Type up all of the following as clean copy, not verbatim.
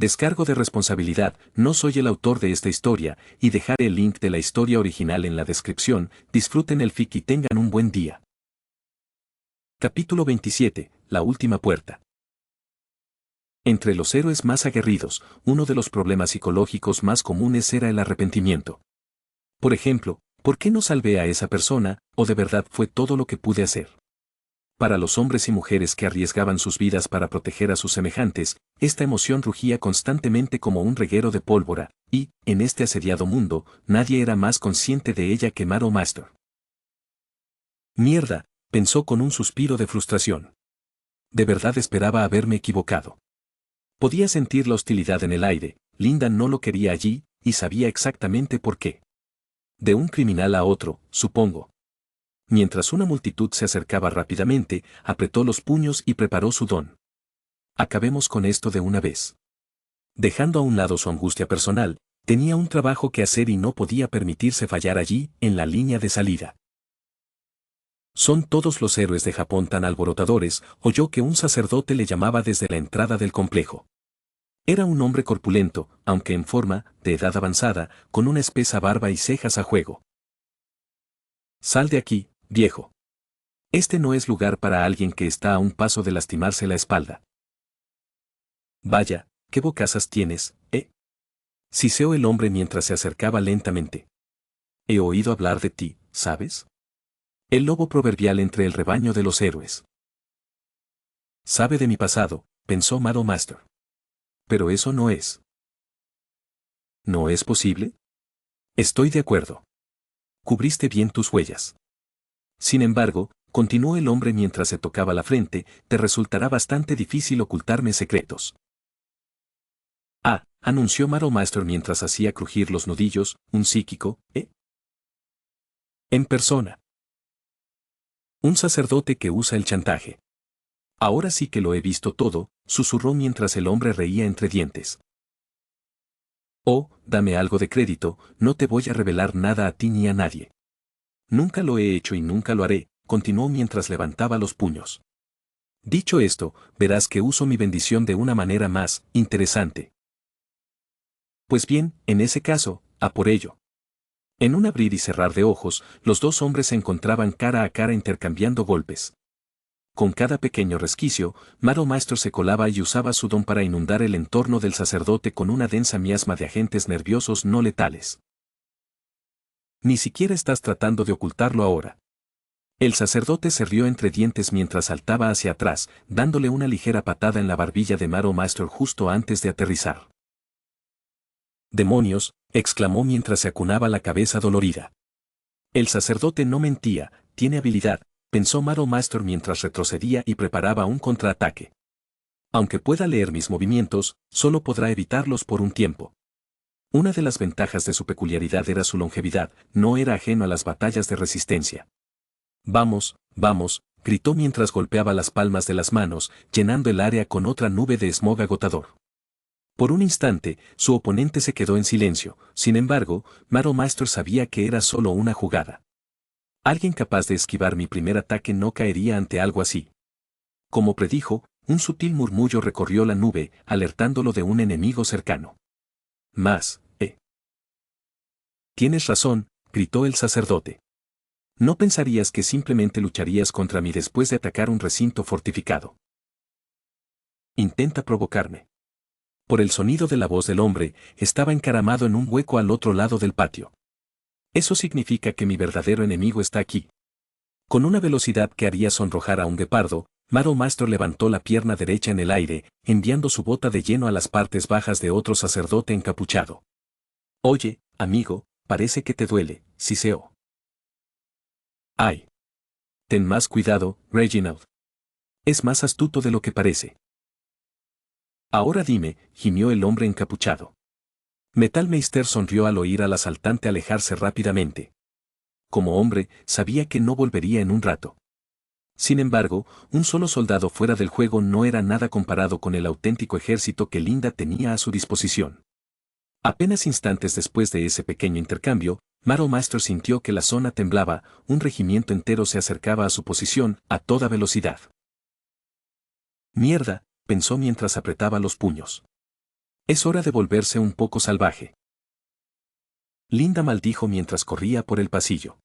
Descargo de responsabilidad, no soy el autor de esta historia, y dejaré el link de la historia original en la descripción. Disfruten el fic y tengan un buen día. Capítulo 27. La última puerta. Entre los héroes más aguerridos, uno de los problemas psicológicos más comunes era el arrepentimiento. Por ejemplo, ¿por qué no salvé a esa persona, o de verdad fue todo lo que pude hacer? Para los hombres y mujeres que arriesgaban sus vidas para proteger a sus semejantes, esta emoción rugía constantemente como un reguero de pólvora, y, en este asediado mundo, nadie era más consciente de ella que Maro Master. Mierda, pensó con un suspiro de frustración. De verdad esperaba haberme equivocado. Podía sentir la hostilidad en el aire, Linda no lo quería allí, y sabía exactamente por qué. De un criminal a otro, supongo. Mientras una multitud se acercaba rápidamente, apretó los puños y preparó su don. Acabemos con esto de una vez. Dejando a un lado su angustia personal, tenía un trabajo que hacer y no podía permitirse fallar allí, en la línea de salida. ¿Son todos los héroes de Japón tan alborotadores? Oyó que un sacerdote le llamaba desde la entrada del complejo. Era un hombre corpulento, aunque en forma, de edad avanzada, con una espesa barba y cejas a juego. Sal de aquí, viejo. Este no es lugar para alguien que está a un paso de lastimarse la espalda. Vaya, qué bocazas tienes, ¿eh? Siseó el hombre mientras se acercaba lentamente. He oído hablar de ti, ¿sabes? El lobo proverbial entre el rebaño de los héroes. Sabe de mi pasado, pensó Maro Master. Pero eso no es. ¿No es posible? Estoy de acuerdo. Cubriste bien tus huellas. Sin embargo, continuó el hombre mientras se tocaba la frente, te resultará bastante difícil ocultarme secretos. Ah, anunció Maro Master mientras hacía crujir los nudillos, un psíquico, ¿eh? En persona. Un sacerdote que usa el chantaje. Ahora sí que lo he visto todo, susurró mientras el hombre reía entre dientes. Oh, dame algo de crédito, no te voy a revelar nada a ti ni a nadie. Nunca lo he hecho y nunca lo haré, continuó mientras levantaba los puños. Dicho esto, verás que uso mi bendición de una manera más interesante. Pues bien, en ese caso, a por ello. En un abrir y cerrar de ojos, los dos hombres se encontraban cara a cara intercambiando golpes. Con cada pequeño resquicio, Maro Master se colaba y usaba su don para inundar el entorno del sacerdote con una densa miasma de agentes nerviosos no letales. Ni siquiera estás tratando de ocultarlo ahora. El sacerdote se rió entre dientes mientras saltaba hacia atrás, dándole una ligera patada en la barbilla de Maro Master justo antes de aterrizar. ¡Demonios!, exclamó mientras se acunaba la cabeza dolorida. El sacerdote no mentía, tiene habilidad, pensó Maro Master mientras retrocedía y preparaba un contraataque. Aunque pueda leer mis movimientos, solo podrá evitarlos por un tiempo. Una de las ventajas de su peculiaridad era su longevidad, no era ajeno a las batallas de resistencia. Vamos, vamos, gritó mientras golpeaba las palmas de las manos, llenando el área con otra nube de smog agotador. Por un instante, su oponente se quedó en silencio, sin embargo, Maro Master sabía que era solo una jugada. Alguien capaz de esquivar mi primer ataque no caería ante algo así. Como predijo, un sutil murmullo recorrió la nube, alertándolo de un enemigo cercano. Más, Tienes razón, gritó el sacerdote. No pensarías que simplemente lucharías contra mí después de atacar un recinto fortificado. Intenta provocarme. Por el sonido de la voz del hombre, estaba encaramado en un hueco al otro lado del patio. Eso significa que mi verdadero enemigo está aquí. Con una velocidad que haría sonrojar a un guepardo, Maro Master levantó la pierna derecha en el aire, enviando su bota de lleno a las partes bajas de otro sacerdote encapuchado. Oye, amigo, parece que te duele, siseó. ¡Ay! Ten más cuidado, Reginald. Es más astuto de lo que parece. Ahora dime, gimió el hombre encapuchado. Metal Meister sonrió al oír al asaltante alejarse rápidamente. Como hombre, sabía que no volvería en un rato. Sin embargo, un solo soldado fuera del juego no era nada comparado con el auténtico ejército que Linda tenía a su disposición. Apenas instantes después de ese pequeño intercambio, Maro Master sintió que la zona temblaba, un regimiento entero se acercaba a su posición, a toda velocidad. Mierda, pensó mientras apretaba los puños. Es hora de volverse un poco salvaje. Linda maldijo mientras corría por el pasillo.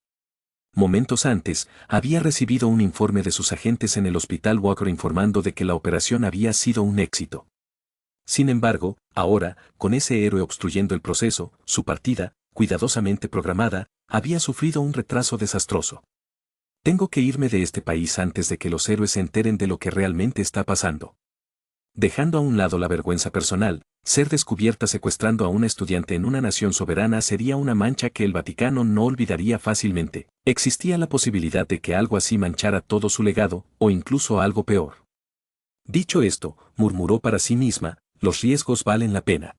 Momentos antes, había recibido un informe de sus agentes en el hospital Walker informando de que la operación había sido un éxito. Sin embargo, ahora, con ese héroe obstruyendo el proceso, su partida, cuidadosamente programada, había sufrido un retraso desastroso. Tengo que irme de este país antes de que los héroes se enteren de lo que realmente está pasando. Dejando a un lado la vergüenza personal, ser descubierta secuestrando a una estudiante en una nación soberana sería una mancha que el Vaticano no olvidaría fácilmente. Existía la posibilidad de que algo así manchara todo su legado, o incluso algo peor. Dicho esto, murmuró para sí misma, los riesgos valen la pena.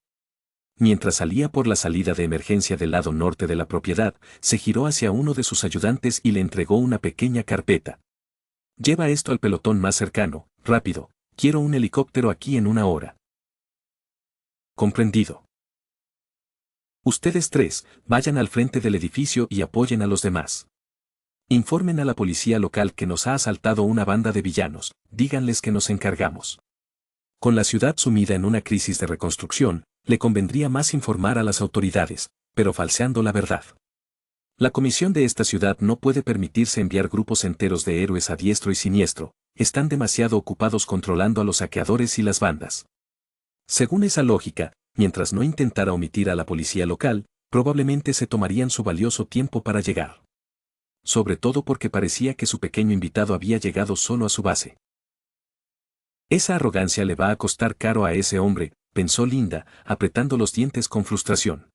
Mientras salía por la salida de emergencia del lado norte de la propiedad, se giró hacia uno de sus ayudantes y le entregó una pequeña carpeta. Lleva esto al pelotón más cercano, rápido, quiero un helicóptero aquí en 1 hora. Comprendido. Ustedes 3, vayan al frente del edificio y apoyen a los demás. Informen a la policía local que nos ha asaltado una banda de villanos, díganles que nos encargamos. Con la ciudad sumida en una crisis de reconstrucción, le convendría más informar a las autoridades, pero falseando la verdad. La comisión de esta ciudad no puede permitirse enviar grupos enteros de héroes a diestro y siniestro, están demasiado ocupados controlando a los saqueadores y las bandas. Según esa lógica, mientras no intentara omitir a la policía local, probablemente se tomarían su valioso tiempo para llegar. Sobre todo porque parecía que su pequeño invitado había llegado solo a su base. Esa arrogancia le va a costar caro a ese hombre, pensó Linda, apretando los dientes con frustración.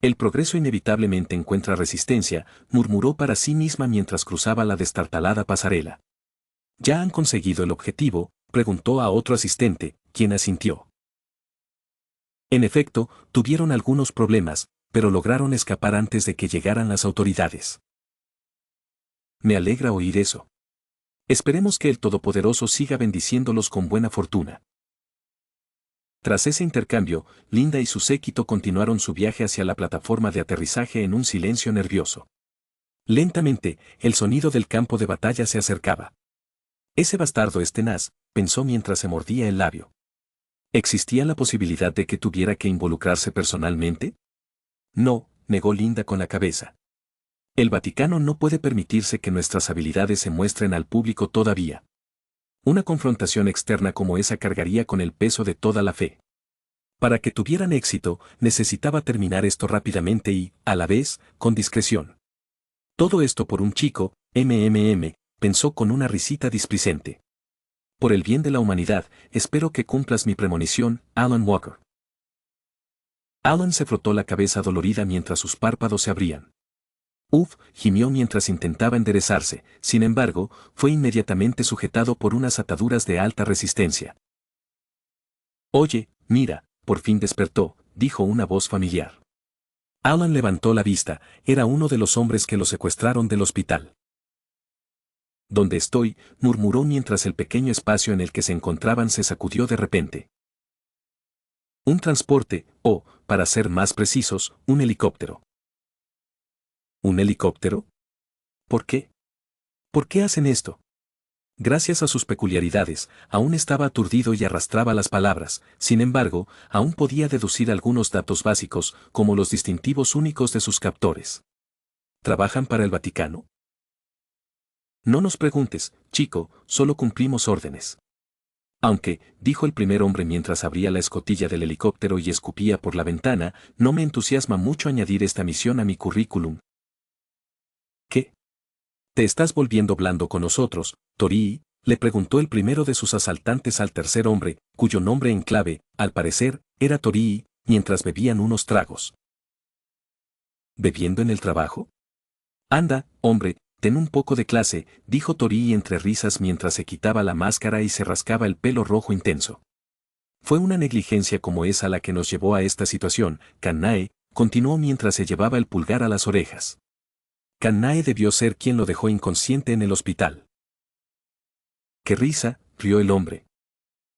El progreso inevitablemente encuentra resistencia, murmuró para sí misma mientras cruzaba la destartalada pasarela. ¿Ya han conseguido el objetivo?, preguntó a otro asistente, quien asintió. En efecto, tuvieron algunos problemas, pero lograron escapar antes de que llegaran las autoridades. Me alegra oír eso. Esperemos que el Todopoderoso siga bendiciéndolos con buena fortuna. Tras ese intercambio, Linda y su séquito continuaron su viaje hacia la plataforma de aterrizaje en un silencio nervioso. Lentamente, el sonido del campo de batalla se acercaba. Ese bastardo es tenaz, pensó mientras se mordía el labio. ¿Existía la posibilidad de que tuviera que involucrarse personalmente? No, negó Linda con la cabeza. El Vaticano no puede permitirse que nuestras habilidades se muestren al público todavía. Una confrontación externa como esa cargaría con el peso de toda la fe. Para que tuvieran éxito, necesitaba terminar esto rápidamente y, a la vez, con discreción. Todo esto por un chico, pensó con una risita displicente. Por el bien de la humanidad, espero que cumplas mi premonición, Alan Walker. Alan se frotó la cabeza dolorida mientras sus párpados se abrían. Uf, gimió mientras intentaba enderezarse, sin embargo, fue inmediatamente sujetado por unas ataduras de alta resistencia. Oye, mira, por fin despertó, dijo una voz familiar. Alan levantó la vista, era uno de los hombres que lo secuestraron del hospital. ¿Dónde estoy?, murmuró mientras el pequeño espacio en el que se encontraban se sacudió de repente. Un transporte, o, para ser más precisos, un helicóptero. ¿Un helicóptero? ¿Por qué? ¿Por qué hacen esto? Gracias a sus peculiaridades, aún estaba aturdido y arrastraba las palabras, sin embargo, aún podía deducir algunos datos básicos, como los distintivos únicos de sus captores. ¿Trabajan para el Vaticano? No nos preguntes, chico, solo cumplimos órdenes. Aunque, dijo el primer hombre mientras abría la escotilla del helicóptero y escupía por la ventana, no me entusiasma mucho añadir esta misión a mi currículum. ¿Qué? ¿Te estás volviendo blando con nosotros, Torii?, le preguntó el primero de sus asaltantes al tercer hombre, cuyo nombre en clave, al parecer, era Torii, mientras bebían unos tragos. ¿Bebiendo en el trabajo? Anda, hombre, ten un poco de clase, dijo Torii entre risas mientras se quitaba la máscara y se rascaba el pelo rojo intenso. Fue una negligencia como esa la que nos llevó a esta situación, Kannae, continuó mientras se llevaba el pulgar a las orejas. Kannae debió ser quien lo dejó inconsciente en el hospital. ¡Qué risa!, rió el hombre.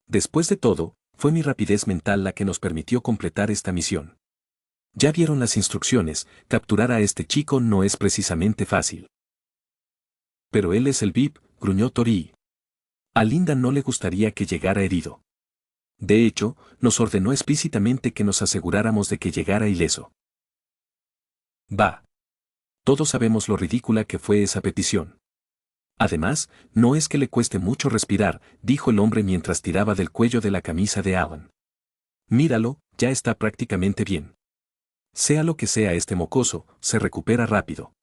Después de todo, fue mi rapidez mental la que nos permitió completar esta misión. Ya vieron las instrucciones, capturar a este chico no es precisamente fácil. Pero él es el VIP, gruñó Torii. A Linda no le gustaría que llegara herido. De hecho, nos ordenó explícitamente que nos aseguráramos de que llegara ileso. Bah. Todos sabemos lo ridícula que fue esa petición. Además, no es que le cueste mucho respirar, dijo el hombre mientras tiraba del cuello de la camisa de Alan. Míralo, ya está prácticamente bien. Sea lo que sea este mocoso, se recupera rápido.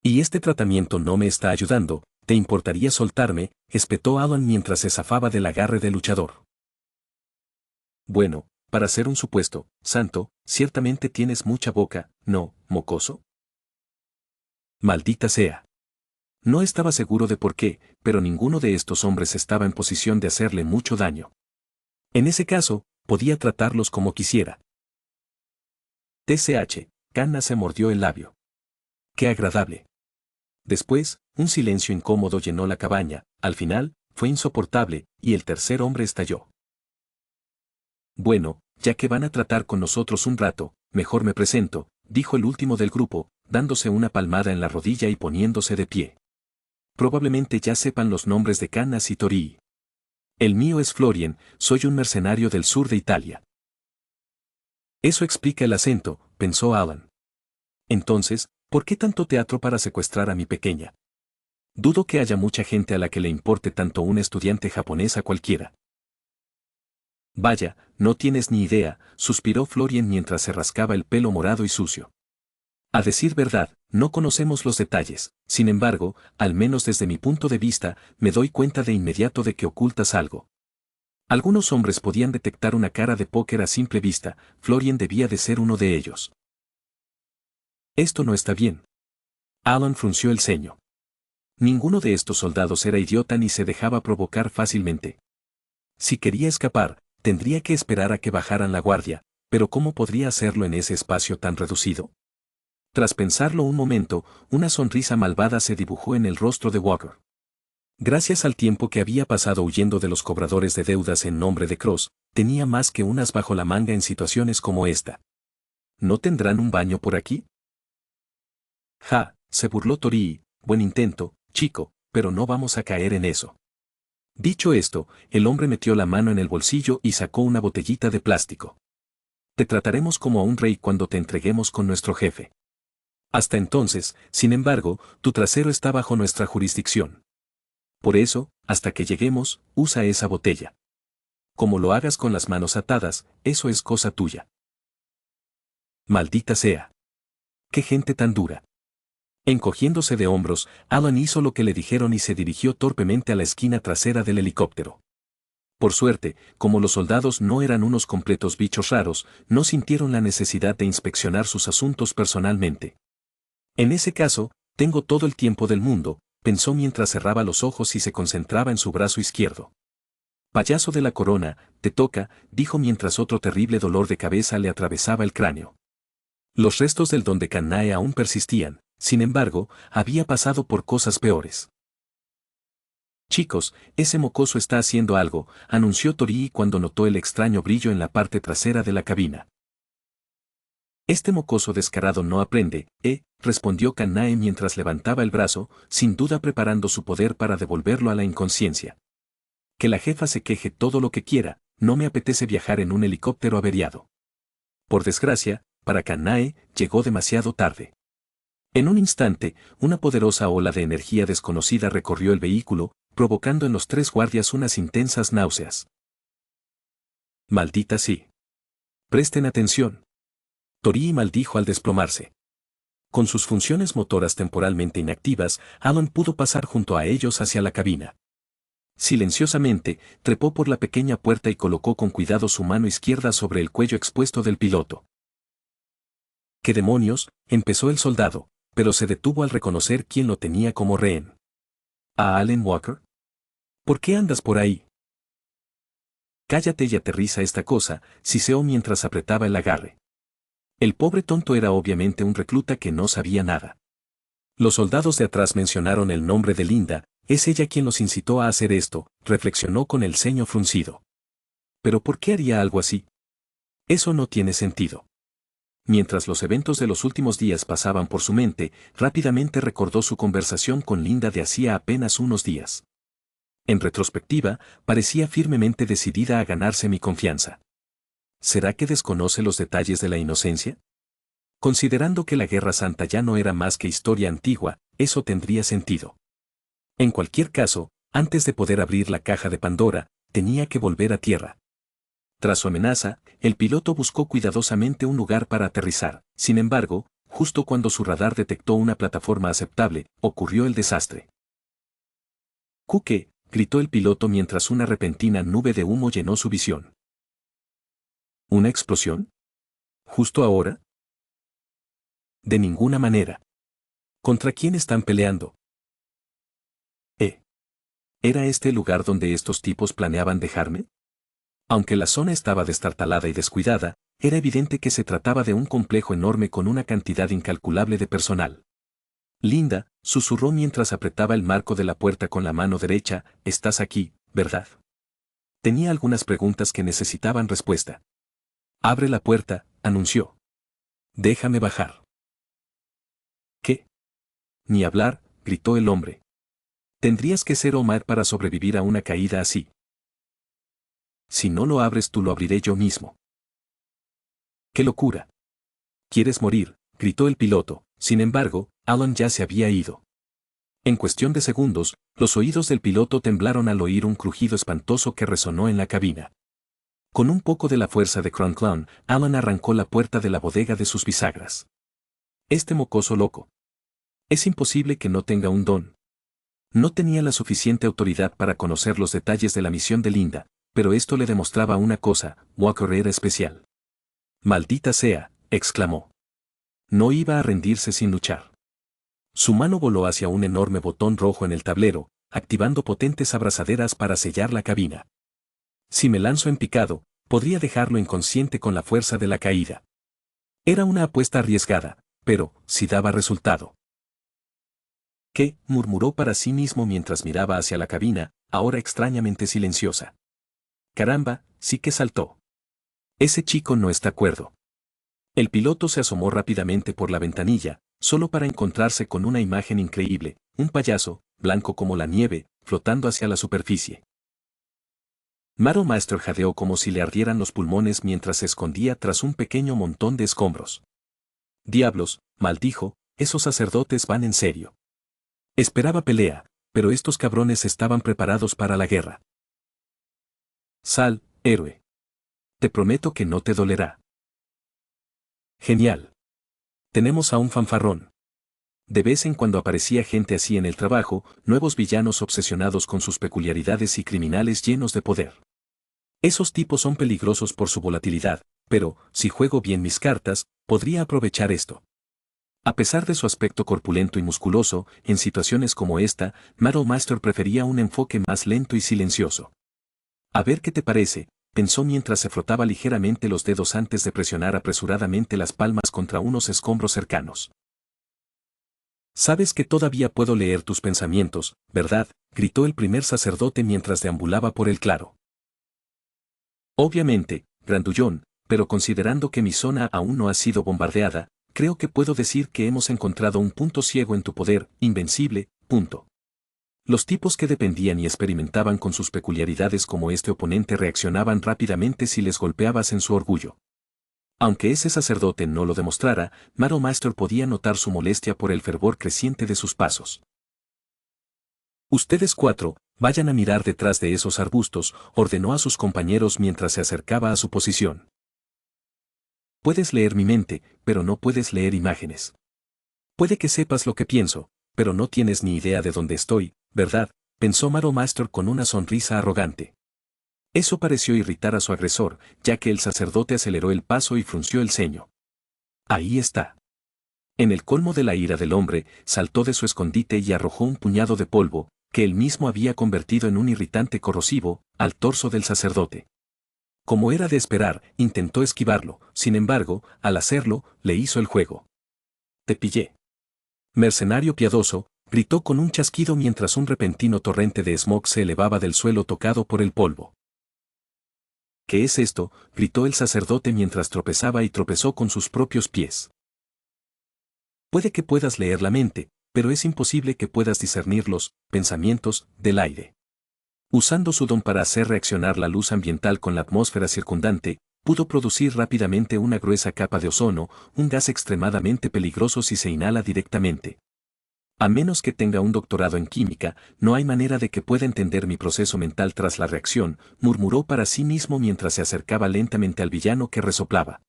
Y este tratamiento no me está ayudando, ¿te importaría soltarme?, espetó Alan mientras se zafaba del agarre del luchador. Bueno, para ser un supuesto santo, ciertamente tienes mucha boca, ¿no, mocoso? Maldita sea. No estaba seguro de por qué, pero ninguno de estos hombres estaba en posición de hacerle mucho daño. En ese caso, podía tratarlos como quisiera. TCH, Kanna se mordió el labio. ¡Qué agradable! Después, un silencio incómodo llenó la cabaña, al final, fue insoportable, y el tercer hombre estalló. Bueno, ya que van a tratar con nosotros un rato, mejor me presento, dijo el último del grupo, dándose una palmada en la rodilla y poniéndose de pie. Probablemente ya sepan los nombres de Canas y Torii. El mío es Florian, soy un mercenario del sur de Italia. Eso explica el acento, pensó Alan. Entonces, ¿por qué tanto teatro para secuestrar a mi pequeña? Dudo que haya mucha gente a la que le importe tanto un estudiante japonés a cualquiera. Vaya, no tienes ni idea, suspiró Florian mientras se rascaba el pelo morado y sucio. A decir verdad, no conocemos los detalles, sin embargo, al menos desde mi punto de vista, me doy cuenta de inmediato de que ocultas algo. Algunos hombres podían detectar una cara de póker a simple vista, Florian debía de ser uno de ellos. Esto no está bien. Alan frunció el ceño. Ninguno de estos soldados era idiota ni se dejaba provocar fácilmente. Si quería escapar, tendría que esperar a que bajaran la guardia, pero ¿cómo podría hacerlo en ese espacio tan reducido? Tras pensarlo un momento, una sonrisa malvada se dibujó en el rostro de Walker. Gracias al tiempo que había pasado huyendo de los cobradores de deudas en nombre de Cross, tenía más que unas bajo la manga en situaciones como esta. ¿No tendrán un baño por aquí? Ja, se burló Torii, buen intento, chico, pero no vamos a caer en eso. Dicho esto, el hombre metió la mano en el bolsillo y sacó una botellita de plástico. Te trataremos como a un rey cuando te entreguemos con nuestro jefe. Hasta entonces, sin embargo, tu trasero está bajo nuestra jurisdicción. Por eso, hasta que lleguemos, usa esa botella. Como lo hagas con las manos atadas, eso es cosa tuya. Maldita sea. ¡Qué gente tan dura! Encogiéndose de hombros, Alan hizo lo que le dijeron y se dirigió torpemente a la esquina trasera del helicóptero. Por suerte, como los soldados no eran unos completos bichos raros, no sintieron la necesidad de inspeccionar sus asuntos personalmente. En ese caso, tengo todo el tiempo del mundo, pensó mientras cerraba los ojos y se concentraba en su brazo izquierdo. Payaso de la corona, te toca, dijo mientras otro terrible dolor de cabeza le atravesaba el cráneo. Los restos del don de Kannae aún persistían, sin embargo, había pasado por cosas peores. Chicos, ese mocoso está haciendo algo, anunció Torii cuando notó el extraño brillo en la parte trasera de la cabina. Este mocoso descarado no aprende, respondió Kannae mientras levantaba el brazo, sin duda preparando su poder para devolverlo a la inconsciencia. Que la jefa se queje todo lo que quiera, no me apetece viajar en un helicóptero averiado. Por desgracia, para Kannae, llegó demasiado tarde. En un instante, una poderosa ola de energía desconocida recorrió el vehículo, provocando en los tres guardias unas intensas náuseas. Maldita sí. Presten atención. Torii maldijo al desplomarse. Con sus funciones motoras temporalmente inactivas, Alan pudo pasar junto a ellos hacia la cabina. Silenciosamente, trepó por la pequeña puerta y colocó con cuidado su mano izquierda sobre el cuello expuesto del piloto. ¿Qué demonios?, empezó el soldado, pero se detuvo al reconocer quién lo tenía como rehén. ¿A Alan Walker? ¿Por qué andas por ahí? Cállate y aterriza esta cosa, siseó mientras apretaba el agarre. El pobre tonto era obviamente un recluta que no sabía nada. Los soldados de atrás mencionaron el nombre de Linda, es ella quien los incitó a hacer esto, reflexionó con el ceño fruncido. ¿Pero por qué haría algo así? Eso no tiene sentido. Mientras los eventos de los últimos días pasaban por su mente, rápidamente recordó su conversación con Linda de hacía apenas unos días. En retrospectiva, parecía firmemente decidida a ganarse mi confianza. ¿Será que desconoce los detalles de la inocencia? Considerando que la Guerra Santa ya no era más que historia antigua, eso tendría sentido. En cualquier caso, antes de poder abrir la caja de Pandora, tenía que volver a tierra. Tras su amenaza, el piloto buscó cuidadosamente un lugar para aterrizar. Sin embargo, justo cuando su radar detectó una plataforma aceptable, ocurrió el desastre. «¡Cuque!», gritó el piloto mientras una repentina nube de humo llenó su visión. ¿Una explosión? ¿Justo ahora? De ninguna manera. ¿Contra quién están peleando? ¿Era este el lugar donde estos tipos planeaban dejarme? Aunque la zona estaba destartalada y descuidada, era evidente que se trataba de un complejo enorme con una cantidad incalculable de personal. Linda, susurró mientras apretaba el marco de la puerta con la mano derecha, «Estás aquí, ¿verdad?». Tenía algunas preguntas que necesitaban respuesta. «Abre la puerta», anunció. «Déjame bajar». «¿Qué?». «Ni hablar», gritó el hombre. «Tendrías que ser Omar para sobrevivir a una caída así». «Si no lo abres tú lo abriré yo mismo». «¡Qué locura!». «¿Quieres morir?», gritó el piloto. Sin embargo, Alan ya se había ido. En cuestión de segundos, los oídos del piloto temblaron al oír un crujido espantoso que resonó en la cabina. Con un poco de la fuerza de Clown, Alan arrancó la puerta de la bodega de sus bisagras. Este mocoso loco. Es imposible que no tenga un don. No tenía la suficiente autoridad para conocer los detalles de la misión de Linda, pero esto le demostraba una cosa: Walker era especial. «Maldita sea», exclamó. No iba a rendirse sin luchar. Su mano voló hacia un enorme botón rojo en el tablero, activando potentes abrazaderas para sellar la cabina. Si me lanzo en picado, podría dejarlo inconsciente con la fuerza de la caída. Era una apuesta arriesgada, pero, si daba resultado. «¿Qué?», murmuró para sí mismo mientras miraba hacia la cabina, ahora extrañamente silenciosa. «Caramba, sí que saltó. Ese chico no está cuerdo». El piloto se asomó rápidamente por la ventanilla, solo para encontrarse con una imagen increíble: un payaso, blanco como la nieve, flotando hacia la superficie. Maro Master jadeó como si le ardieran los pulmones mientras se escondía tras un pequeño montón de escombros. «Diablos», maldijo, «esos sacerdotes van en serio». Esperaba pelea, pero estos cabrones estaban preparados para la guerra. «Sal, héroe. Te prometo que no te dolerá». «Genial. Tenemos a un fanfarrón». De vez en cuando aparecía gente así en el trabajo, nuevos villanos obsesionados con sus peculiaridades y criminales llenos de poder. Esos tipos son peligrosos por su volatilidad, pero, si juego bien mis cartas, podría aprovechar esto. A pesar de su aspecto corpulento y musculoso, en situaciones como esta, Maro Master prefería un enfoque más lento y silencioso. «A ver qué te parece», pensó mientras se frotaba ligeramente los dedos antes de presionar apresuradamente las palmas contra unos escombros cercanos. «Sabes que todavía puedo leer tus pensamientos, ¿verdad?», gritó el primer sacerdote mientras deambulaba por el claro. «Obviamente, grandullón, pero considerando que mi zona aún no ha sido bombardeada, creo que puedo decir que hemos encontrado un punto ciego en tu poder, invencible, punto». Los tipos que dependían y experimentaban con sus peculiaridades como este oponente reaccionaban rápidamente si les golpeabas en su orgullo. Aunque ese sacerdote no lo demostrara, Maro Master podía notar su molestia por el fervor creciente de sus pasos. «Ustedes 4, vayan a mirar detrás de esos arbustos», ordenó a sus compañeros mientras se acercaba a su posición. «Puedes leer mi mente, pero no puedes leer imágenes. Puede que sepas lo que pienso, pero no tienes ni idea de dónde estoy, ¿verdad?», pensó Maro Master con una sonrisa arrogante. Eso pareció irritar a su agresor, ya que el sacerdote aceleró el paso y frunció el ceño. «Ahí está». En el colmo de la ira del hombre, saltó de su escondite y arrojó un puñado de polvo, que él mismo había convertido en un irritante corrosivo, al torso del sacerdote. Como era de esperar, intentó esquivarlo, sin embargo, al hacerlo, le hizo el juego. «Te pillé». «Mercenario piadoso», gritó con un chasquido mientras un repentino torrente de smog se elevaba del suelo tocado por el polvo. «¿Qué es esto?», gritó el sacerdote mientras tropezaba y tropezó con sus propios pies. «Puede que puedas leer la mente, pero es imposible que puedas discernir los pensamientos del aire». Usando su don para hacer reaccionar la luz ambiental con la atmósfera circundante, pudo producir rápidamente una gruesa capa de ozono, un gas extremadamente peligroso si se inhala directamente. A menos que tenga un doctorado en química, no hay manera de que pueda entender mi proceso mental tras la reacción, murmuró para sí mismo mientras se acercaba lentamente al villano que resoplaba.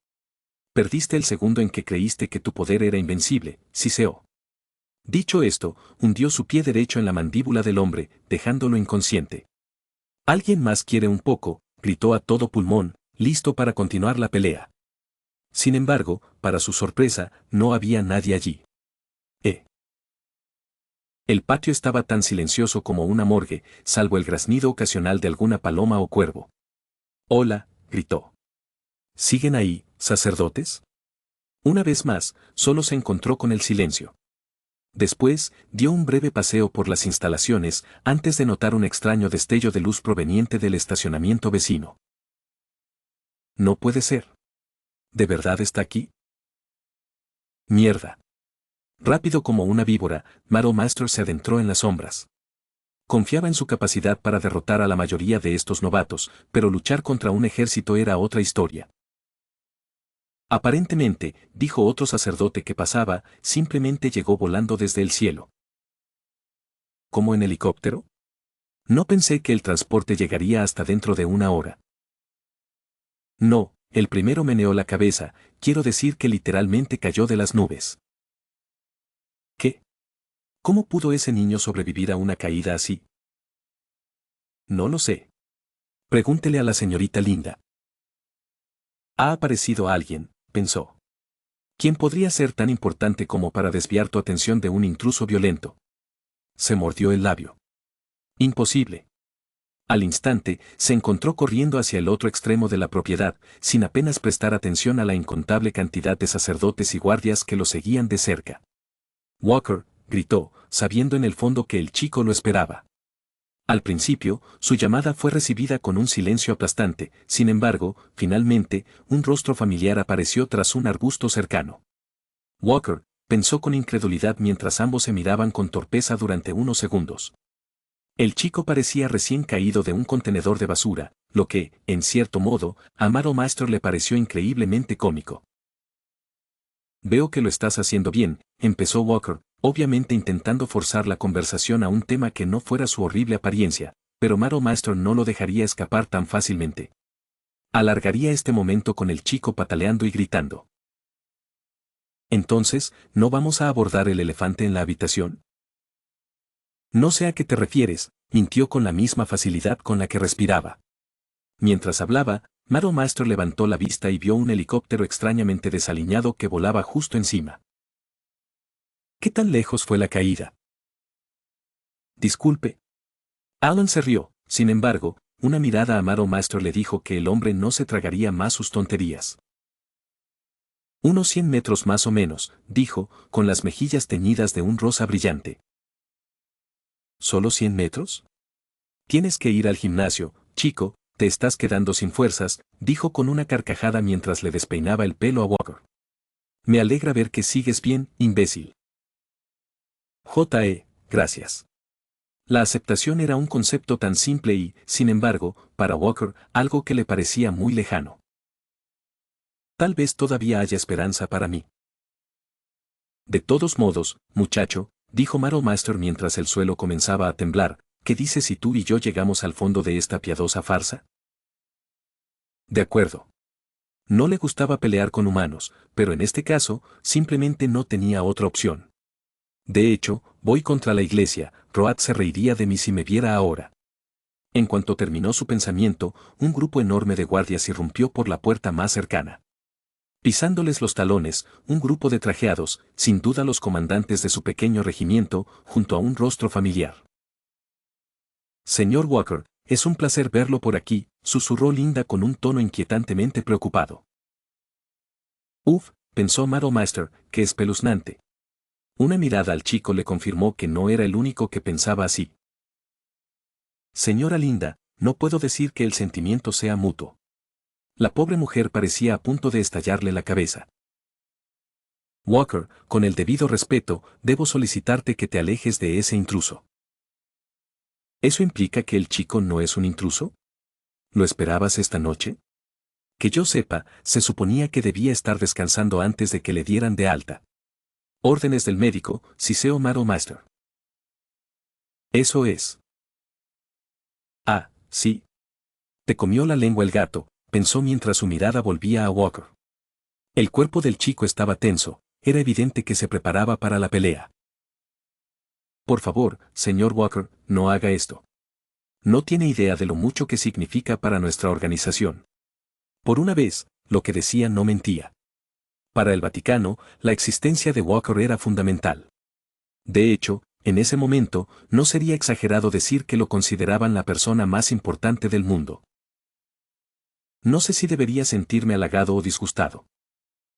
Perdiste el segundo en que creíste que tu poder era invencible, siseó. Dicho esto, hundió su pie derecho en la mandíbula del hombre, dejándolo inconsciente. «¿Alguien más quiere un poco?», gritó a todo pulmón, listo para continuar la pelea. Sin embargo, para su sorpresa, no había nadie allí. El patio estaba tan silencioso como una morgue, salvo el graznido ocasional de alguna paloma o cuervo. «Hola», gritó. «¿Siguen ahí, sacerdotes?». Una vez más, solo se encontró con el silencio. Después, dio un breve paseo por las instalaciones, antes de notar un extraño destello de luz proveniente del estacionamiento vecino. «No puede ser. ¿De verdad está aquí?». «Mierda». Rápido como una víbora, Maro Master se adentró en las sombras. Confiaba en su capacidad para derrotar a la mayoría de estos novatos, pero luchar contra un ejército era otra historia. Aparentemente, dijo otro sacerdote que pasaba, simplemente llegó volando desde el cielo. ¿Cómo en helicóptero? No pensé que el transporte llegaría hasta dentro de una hora. No, el primero meneó la cabeza, quiero decir que literalmente cayó de las nubes. ¿Qué? ¿Cómo pudo ese niño sobrevivir a una caída así? No lo sé. Pregúntele a la señorita Linda. Ha aparecido alguien, pensó. ¿Quién podría ser tan importante como para desviar tu atención de un intruso violento? Se mordió el labio. Imposible. Al instante, se encontró corriendo hacia el otro extremo de la propiedad, sin apenas prestar atención a la incontable cantidad de sacerdotes y guardias que lo seguían de cerca. «Walker», gritó, sabiendo en el fondo que el chico lo esperaba. Al principio, su llamada fue recibida con un silencio aplastante, sin embargo, finalmente, un rostro familiar apareció tras un arbusto cercano. «Walker», pensó con incredulidad mientras ambos se miraban con torpeza durante unos segundos. El chico parecía recién caído de un contenedor de basura, lo que, en cierto modo, a Maro Master le pareció increíblemente cómico. «Veo que lo estás haciendo bien», empezó Walker, obviamente intentando forzar la conversación a un tema que no fuera su horrible apariencia, pero Maro Master no lo dejaría escapar tan fácilmente. Alargaría este momento con el chico pataleando y gritando. «Entonces, ¿no vamos a abordar el elefante en la habitación?». «No sé a qué te refieres», mintió con la misma facilidad con la que respiraba. Mientras hablaba, Maro Master levantó la vista y vio un helicóptero extrañamente desaliñado que volaba justo encima. ¿Qué tan lejos fue la caída? Disculpe. Alan se rió, sin embargo, una mirada a Maro Master le dijo que el hombre no se tragaría más sus tonterías. Unos 100 metros más o menos, dijo, con las mejillas teñidas de un rosa brillante. ¿Solo 100 metros? Tienes que ir al gimnasio, chico, te estás quedando sin fuerzas, dijo con una carcajada mientras le despeinaba el pelo a Walker. Me alegra ver que sigues bien, imbécil. Gracias. La aceptación era un concepto tan simple y, sin embargo, para Walker, algo que le parecía muy lejano. Tal vez todavía haya esperanza para mí. De todos modos, muchacho, dijo Maro Master mientras el suelo comenzaba a temblar, ¿qué dices si tú y yo llegamos al fondo de esta piadosa farsa? De acuerdo. No le gustaba pelear con humanos, pero en este caso, simplemente no tenía otra opción. De hecho, voy contra la iglesia, Roat se reiría de mí si me viera ahora. En cuanto terminó su pensamiento, un grupo enorme de guardias irrumpió por la puerta más cercana. Pisándoles los talones, un grupo de trajeados, sin duda los comandantes de su pequeño regimiento, junto a un rostro familiar. Señor Walker, es un placer verlo por aquí, susurró Linda con un tono inquietantemente preocupado. Uf, pensó Maro Master, qué espeluznante. Una mirada al chico le confirmó que no era el único que pensaba así. Señora Linda, no puedo decir que el sentimiento sea mutuo. La pobre mujer parecía a punto de estallarle la cabeza. Walker, con el debido respeto, debo solicitarte que te alejes de ese intruso. ¿Eso implica que el chico no es un intruso? ¿Lo esperabas esta noche? Que yo sepa, se suponía que debía estar descansando antes de que le dieran de alta. Órdenes del médico, Siseo Maro Master. Eso es. Ah, sí. Te comió la lengua el gato, pensó mientras su mirada volvía a Walker. El cuerpo del chico estaba tenso, era evidente que se preparaba para la pelea. Por favor, señor Walker, no haga esto. No tiene idea de lo mucho que significa para nuestra organización. Por una vez, lo que decía no mentía. Para el Vaticano, la existencia de Walker era fundamental. De hecho, en ese momento, no sería exagerado decir que lo consideraban la persona más importante del mundo. No sé si debería sentirme halagado o disgustado.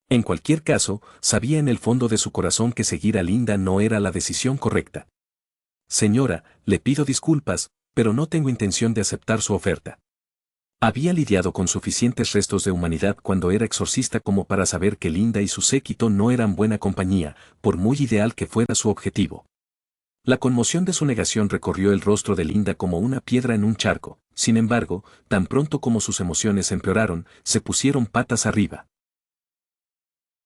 En cualquier caso, sabía en el fondo de su corazón que seguir a Linda no era la decisión correcta. Señora, le pido disculpas, pero no tengo intención de aceptar su oferta. Había lidiado con suficientes restos de humanidad cuando era exorcista como para saber que Linda y su séquito no eran buena compañía, por muy ideal que fuera su objetivo. La conmoción de su negación recorrió el rostro de Linda como una piedra en un charco, sin embargo, tan pronto como sus emociones empeoraron, se pusieron patas arriba.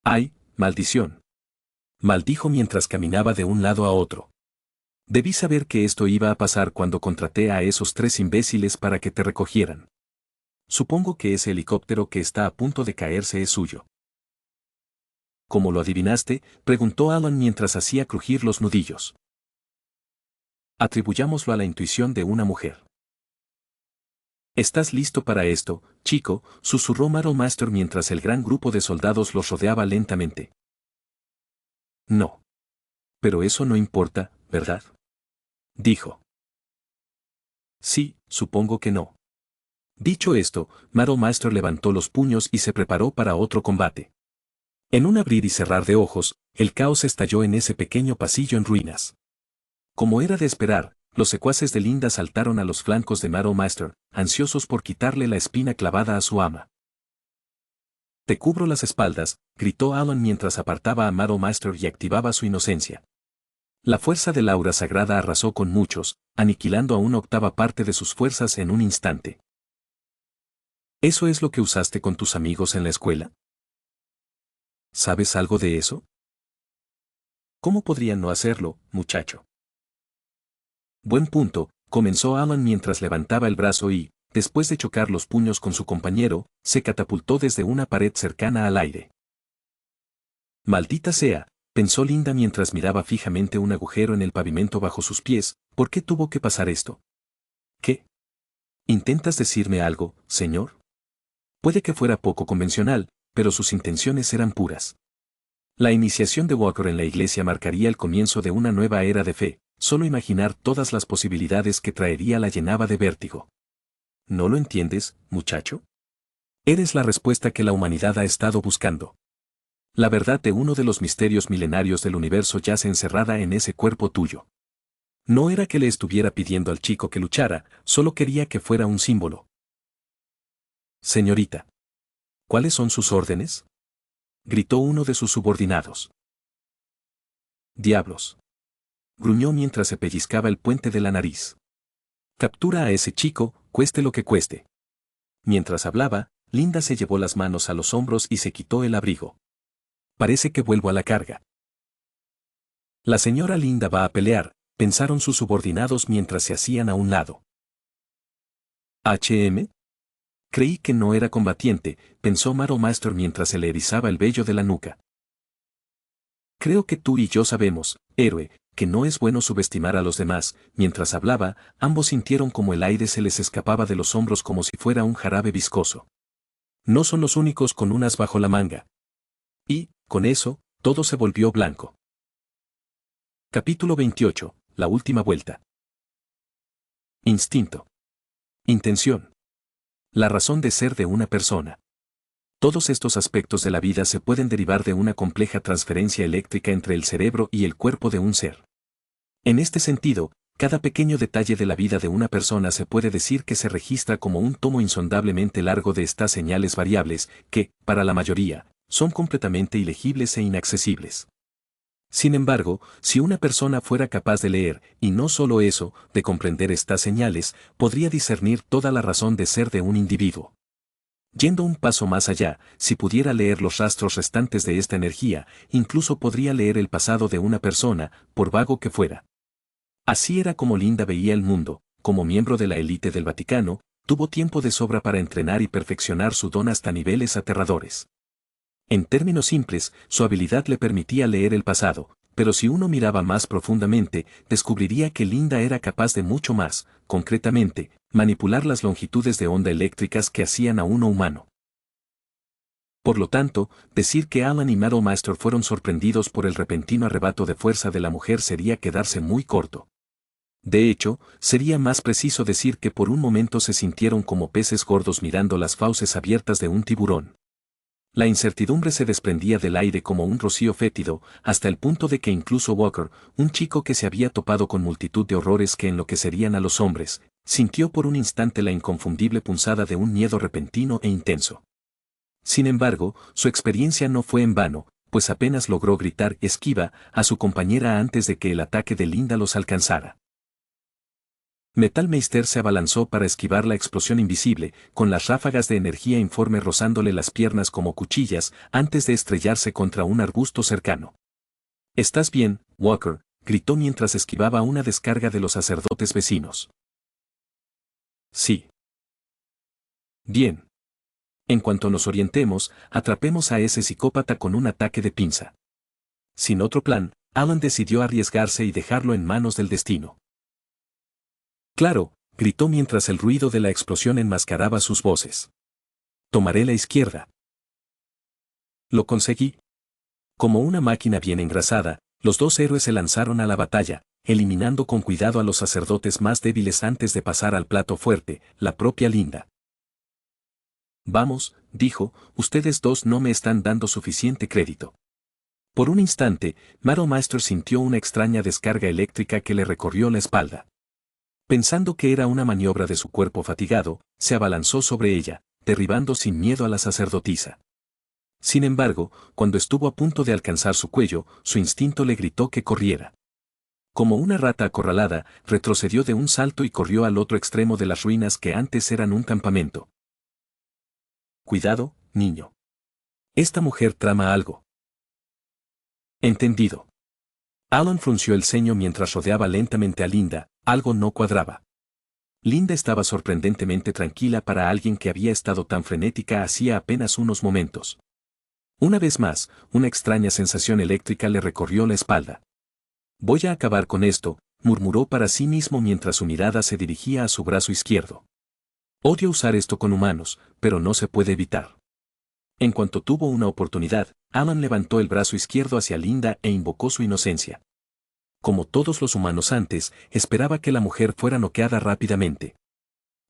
¡Ay, maldición! Maldijo mientras caminaba de un lado a otro. Debí saber que esto iba a pasar cuando contraté a esos 3 imbéciles para que te recogieran. Supongo que ese helicóptero que está a punto de caerse es suyo. ¿Cómo lo adivinaste?, preguntó Alan mientras hacía crujir los nudillos. Atribuyámoslo a la intuición de una mujer. ¿Estás listo para esto, chico?, susurró Maro Master mientras el gran grupo de soldados los rodeaba lentamente. No. Pero eso no importa, ¿verdad? Dijo. Sí, supongo que no. Dicho esto, Maro Master levantó los puños y se preparó para otro combate. En un abrir y cerrar de ojos, el caos estalló en ese pequeño pasillo en ruinas. Como era de esperar, los secuaces de Linda saltaron a los flancos de Maro Master, ansiosos por quitarle la espina clavada a su ama. Te cubro las espaldas, gritó Alan mientras apartaba a Maro Master y activaba su inocencia. La fuerza del aura sagrada arrasó con muchos, aniquilando a una octava parte de sus fuerzas en un instante. ¿Eso es lo que usaste con tus amigos en la escuela? ¿Sabes algo de eso? ¿Cómo podrían no hacerlo, muchacho? Buen punto, comenzó Alan mientras levantaba el brazo y, después de chocar los puños con su compañero, se catapultó desde una pared cercana al aire. Maldita sea, pensó Linda mientras miraba fijamente un agujero en el pavimento bajo sus pies, ¿por qué tuvo que pasar esto? ¿Qué? ¿Intentas decirme algo, señor? Puede que fuera poco convencional, pero sus intenciones eran puras. La iniciación de Walker en la iglesia marcaría el comienzo de una nueva era de fe, solo imaginar todas las posibilidades que traería la llenaba de vértigo. ¿No lo entiendes, muchacho? Eres la respuesta que la humanidad ha estado buscando. La verdad de uno de los misterios milenarios del universo yace encerrada en ese cuerpo tuyo. No era que le estuviera pidiendo al chico que luchara, solo quería que fuera un símbolo. Señorita. ¿Cuáles son sus órdenes? Gritó uno de sus subordinados. Diablos. Gruñó mientras se pellizcaba el puente de la nariz. Captura a ese chico, cueste lo que cueste. Mientras hablaba, Linda se llevó las manos a los hombros y se quitó el abrigo. Parece que vuelvo a la carga. La señora Linda va a pelear, pensaron sus subordinados mientras se hacían a un lado. ¿HM? Creí que no era combatiente, pensó Maro Master mientras se le erizaba el vello de la nuca. Creo que tú y yo sabemos, héroe, que no es bueno subestimar a los demás. Mientras hablaba, ambos sintieron como el aire se les escapaba de los hombros como si fuera un jarabe viscoso. No son los únicos con un as bajo la manga. Y, con eso, todo se volvió blanco. Capítulo 28, la última vuelta. Instinto. Intención. La razón de ser de una persona. Todos estos aspectos de la vida se pueden derivar de una compleja transferencia eléctrica entre el cerebro y el cuerpo de un ser. En este sentido, cada pequeño detalle de la vida de una persona se puede decir que se registra como un tomo insondablemente largo de estas señales variables que, para la mayoría, son completamente ilegibles e inaccesibles. Sin embargo, si una persona fuera capaz de leer, y no solo eso, de comprender estas señales, podría discernir toda la razón de ser de un individuo. Yendo un paso más allá, si pudiera leer los rastros restantes de esta energía, incluso podría leer el pasado de una persona, por vago que fuera. Así era como Linda veía el mundo. Como miembro de la élite del Vaticano, tuvo tiempo de sobra para entrenar y perfeccionar su don hasta niveles aterradores. En términos simples, su habilidad le permitía leer el pasado, pero si uno miraba más profundamente, descubriría que Linda era capaz de mucho más, concretamente, manipular las longitudes de onda eléctricas que hacían a uno humano. Por lo tanto, decir que Alan y Master fueron sorprendidos por el repentino arrebato de fuerza de la mujer sería quedarse muy corto. De hecho, sería más preciso decir que por un momento se sintieron como peces gordos mirando las fauces abiertas de un tiburón. La incertidumbre se desprendía del aire como un rocío fétido, hasta el punto de que incluso Walker, un chico que se había topado con multitud de horrores que enloquecerían a los hombres, sintió por un instante la inconfundible punzada de un miedo repentino e intenso. Sin embargo, su experiencia no fue en vano, pues apenas logró gritar esquiva a su compañera antes de que el ataque de Linda los alcanzara. Metalmeister se abalanzó para esquivar la explosión invisible, con las ráfagas de energía informe rozándole las piernas como cuchillas antes de estrellarse contra un arbusto cercano. «¿Estás bien, Walker?», gritó mientras esquivaba una descarga de los sacerdotes vecinos. «Sí». «Bien. En cuanto nos orientemos, atrapemos a ese psicópata con un ataque de pinza». Sin otro plan, Alan decidió arriesgarse y dejarlo en manos del destino. «Claro», gritó mientras el ruido de la explosión enmascaraba sus voces. «Tomaré la izquierda». Lo conseguí. Como una máquina bien engrasada, los dos héroes se lanzaron a la batalla, eliminando con cuidado a los sacerdotes más débiles antes de pasar al plato fuerte, la propia Linda. «Vamos», dijo, «ustedes dos no me están dando suficiente crédito». Por un instante, Master sintió una extraña descarga eléctrica que le recorrió la espalda. Pensando que era una maniobra de su cuerpo fatigado, se abalanzó sobre ella, derribando sin miedo a la sacerdotisa. Sin embargo, cuando estuvo a punto de alcanzar su cuello, su instinto le gritó que corriera. Como una rata acorralada, retrocedió de un salto y corrió al otro extremo de las ruinas que antes eran un campamento. «Cuidado, niño. Esta mujer trama algo». «Entendido». Alan frunció el ceño mientras rodeaba lentamente a Linda. Algo no cuadraba. Linda estaba sorprendentemente tranquila para alguien que había estado tan frenética hacía apenas unos momentos. Una vez más, una extraña sensación eléctrica le recorrió la espalda. «Voy a acabar con esto», murmuró para sí mismo mientras su mirada se dirigía a su brazo izquierdo. «Odio usar esto con humanos, pero no se puede evitar». En cuanto tuvo una oportunidad, Alan levantó el brazo izquierdo hacia Linda e invocó su inocencia. Como todos los humanos antes, esperaba que la mujer fuera noqueada rápidamente.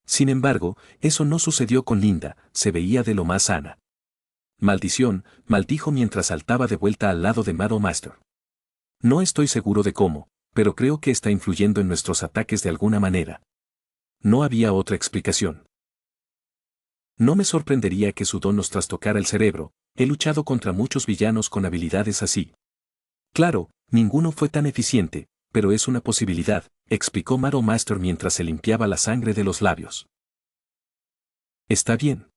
Sin embargo, eso no sucedió con Linda, se veía de lo más sana. «Maldición», maldijo mientras saltaba de vuelta al lado de Master. «No estoy seguro de cómo, pero creo que está influyendo en nuestros ataques de alguna manera». No había otra explicación. No me sorprendería que su don nos trastocara el cerebro, he luchado contra muchos villanos con habilidades así. Claro, ninguno fue tan eficiente, pero es una posibilidad, explicó Master mientras se limpiaba la sangre de los labios. Está bien.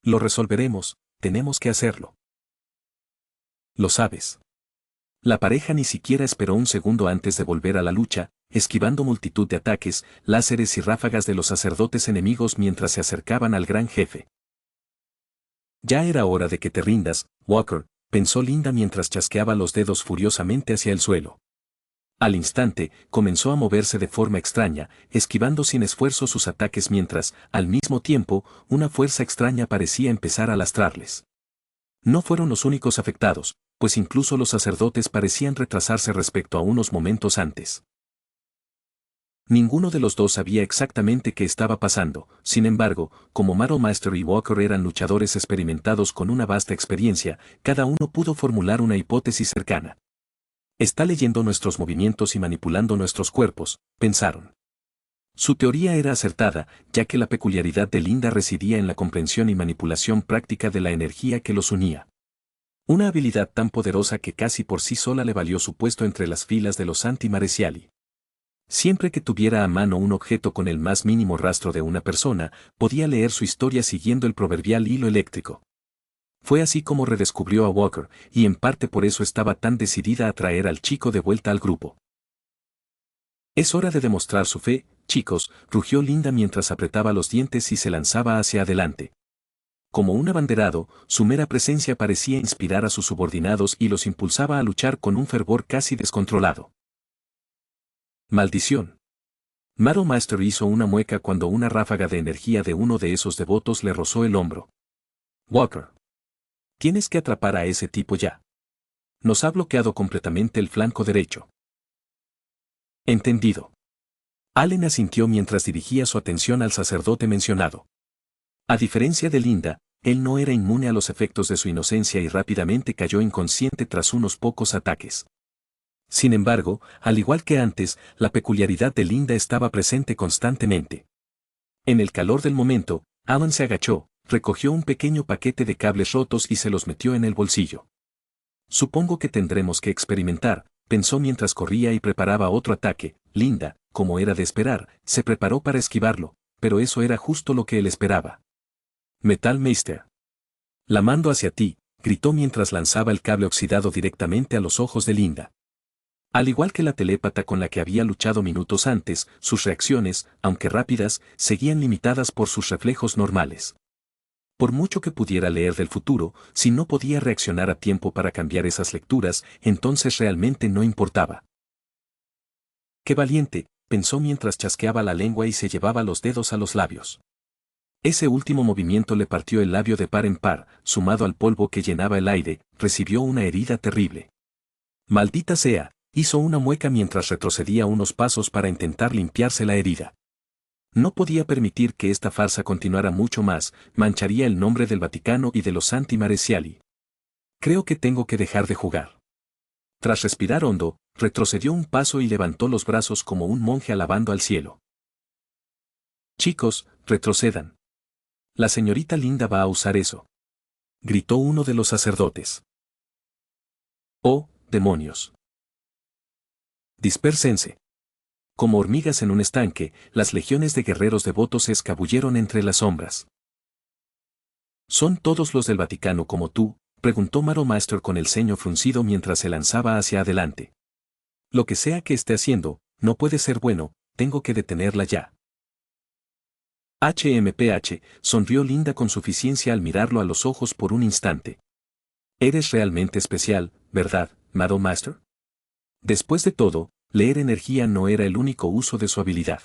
Lo resolveremos, tenemos que hacerlo. Lo sabes. La pareja ni siquiera esperó un segundo antes de volver a la lucha, esquivando multitud de ataques, láseres y ráfagas de los sacerdotes enemigos mientras se acercaban al gran jefe. Ya era hora de que te rindas, Walker, pensó Linda mientras chasqueaba los dedos furiosamente hacia el suelo. Al instante, comenzó a moverse de forma extraña, esquivando sin esfuerzo sus ataques mientras, al mismo tiempo, una fuerza extraña parecía empezar a lastrarles. No fueron los únicos afectados, pues incluso los sacerdotes parecían retrasarse respecto a unos momentos antes. Ninguno de los dos sabía exactamente qué estaba pasando, sin embargo, como Master y Walker eran luchadores experimentados con una vasta experiencia, cada uno pudo formular una hipótesis cercana. «Está leyendo nuestros movimientos y manipulando nuestros cuerpos», pensaron. Su teoría era acertada, ya que la peculiaridad de Linda residía en la comprensión y manipulación práctica de la energía que los unía. Una habilidad tan poderosa que casi por sí sola le valió su puesto entre las filas de los anti-maresiali. Siempre que tuviera a mano un objeto con el más mínimo rastro de una persona, podía leer su historia siguiendo el proverbial hilo eléctrico. Fue así como redescubrió a Walker, y en parte por eso estaba tan decidida a traer al chico de vuelta al grupo. Es hora de demostrar su fe, chicos, rugió Linda mientras apretaba los dientes y se lanzaba hacia adelante. Como un abanderado, su mera presencia parecía inspirar a sus subordinados y los impulsaba a luchar con un fervor casi descontrolado. ¡Maldición! Madam Master hizo una mueca cuando una ráfaga de energía de uno de esos devotos le rozó el hombro. Walker. Tienes que atrapar a ese tipo ya. Nos ha bloqueado completamente el flanco derecho. Entendido. Allen asintió mientras dirigía su atención al sacerdote mencionado. A diferencia de Linda, él no era inmune a los efectos de su inocencia y rápidamente cayó inconsciente tras unos pocos ataques. Sin embargo, al igual que antes, la peculiaridad de Linda estaba presente constantemente. En el calor del momento, Allen se agachó, recogió un pequeño paquete de cables rotos y se los metió en el bolsillo. Supongo que tendremos que experimentar, pensó mientras corría y preparaba otro ataque. Linda, como era de esperar, se preparó para esquivarlo, pero eso era justo lo que él esperaba. Metal Meister. La mando hacia ti, gritó mientras lanzaba el cable oxidado directamente a los ojos de Linda. Al igual que la telépata con la que había luchado minutos antes, sus reacciones, aunque rápidas, seguían limitadas por sus reflejos normales. Por mucho que pudiera leer del futuro, si no podía reaccionar a tiempo para cambiar esas lecturas, entonces realmente no importaba. ¡Qué valiente!, pensó mientras chasqueaba la lengua y se llevaba los dedos a los labios. Ese último movimiento le partió el labio de par en par, sumado al polvo que llenaba el aire, recibió una herida terrible. ¡Maldita sea!, hizo una mueca mientras retrocedía unos pasos para intentar limpiarse la herida. No podía permitir que esta farsa continuara mucho más, mancharía el nombre del Vaticano y de los anti-maresiali. Creo que tengo que dejar de jugar. Tras respirar hondo, retrocedió un paso y levantó los brazos como un monje alabando al cielo. Chicos, retrocedan. La señorita Linda va a usar eso. Gritó uno de los sacerdotes. ¡Oh, demonios! Dispérsense. Como hormigas en un estanque, las legiones de guerreros devotos se escabulleron entre las sombras. ¿Son todos los del Vaticano como tú?, preguntó Madam Master con el ceño fruncido mientras se lanzaba hacia adelante. Lo que sea que esté haciendo, no puede ser bueno, tengo que detenerla ya. HMPH, sonrió Linda con suficiencia al mirarlo a los ojos por un instante. Eres realmente especial, ¿verdad, Madam Master? Después de todo, leer energía no era el único uso de su habilidad.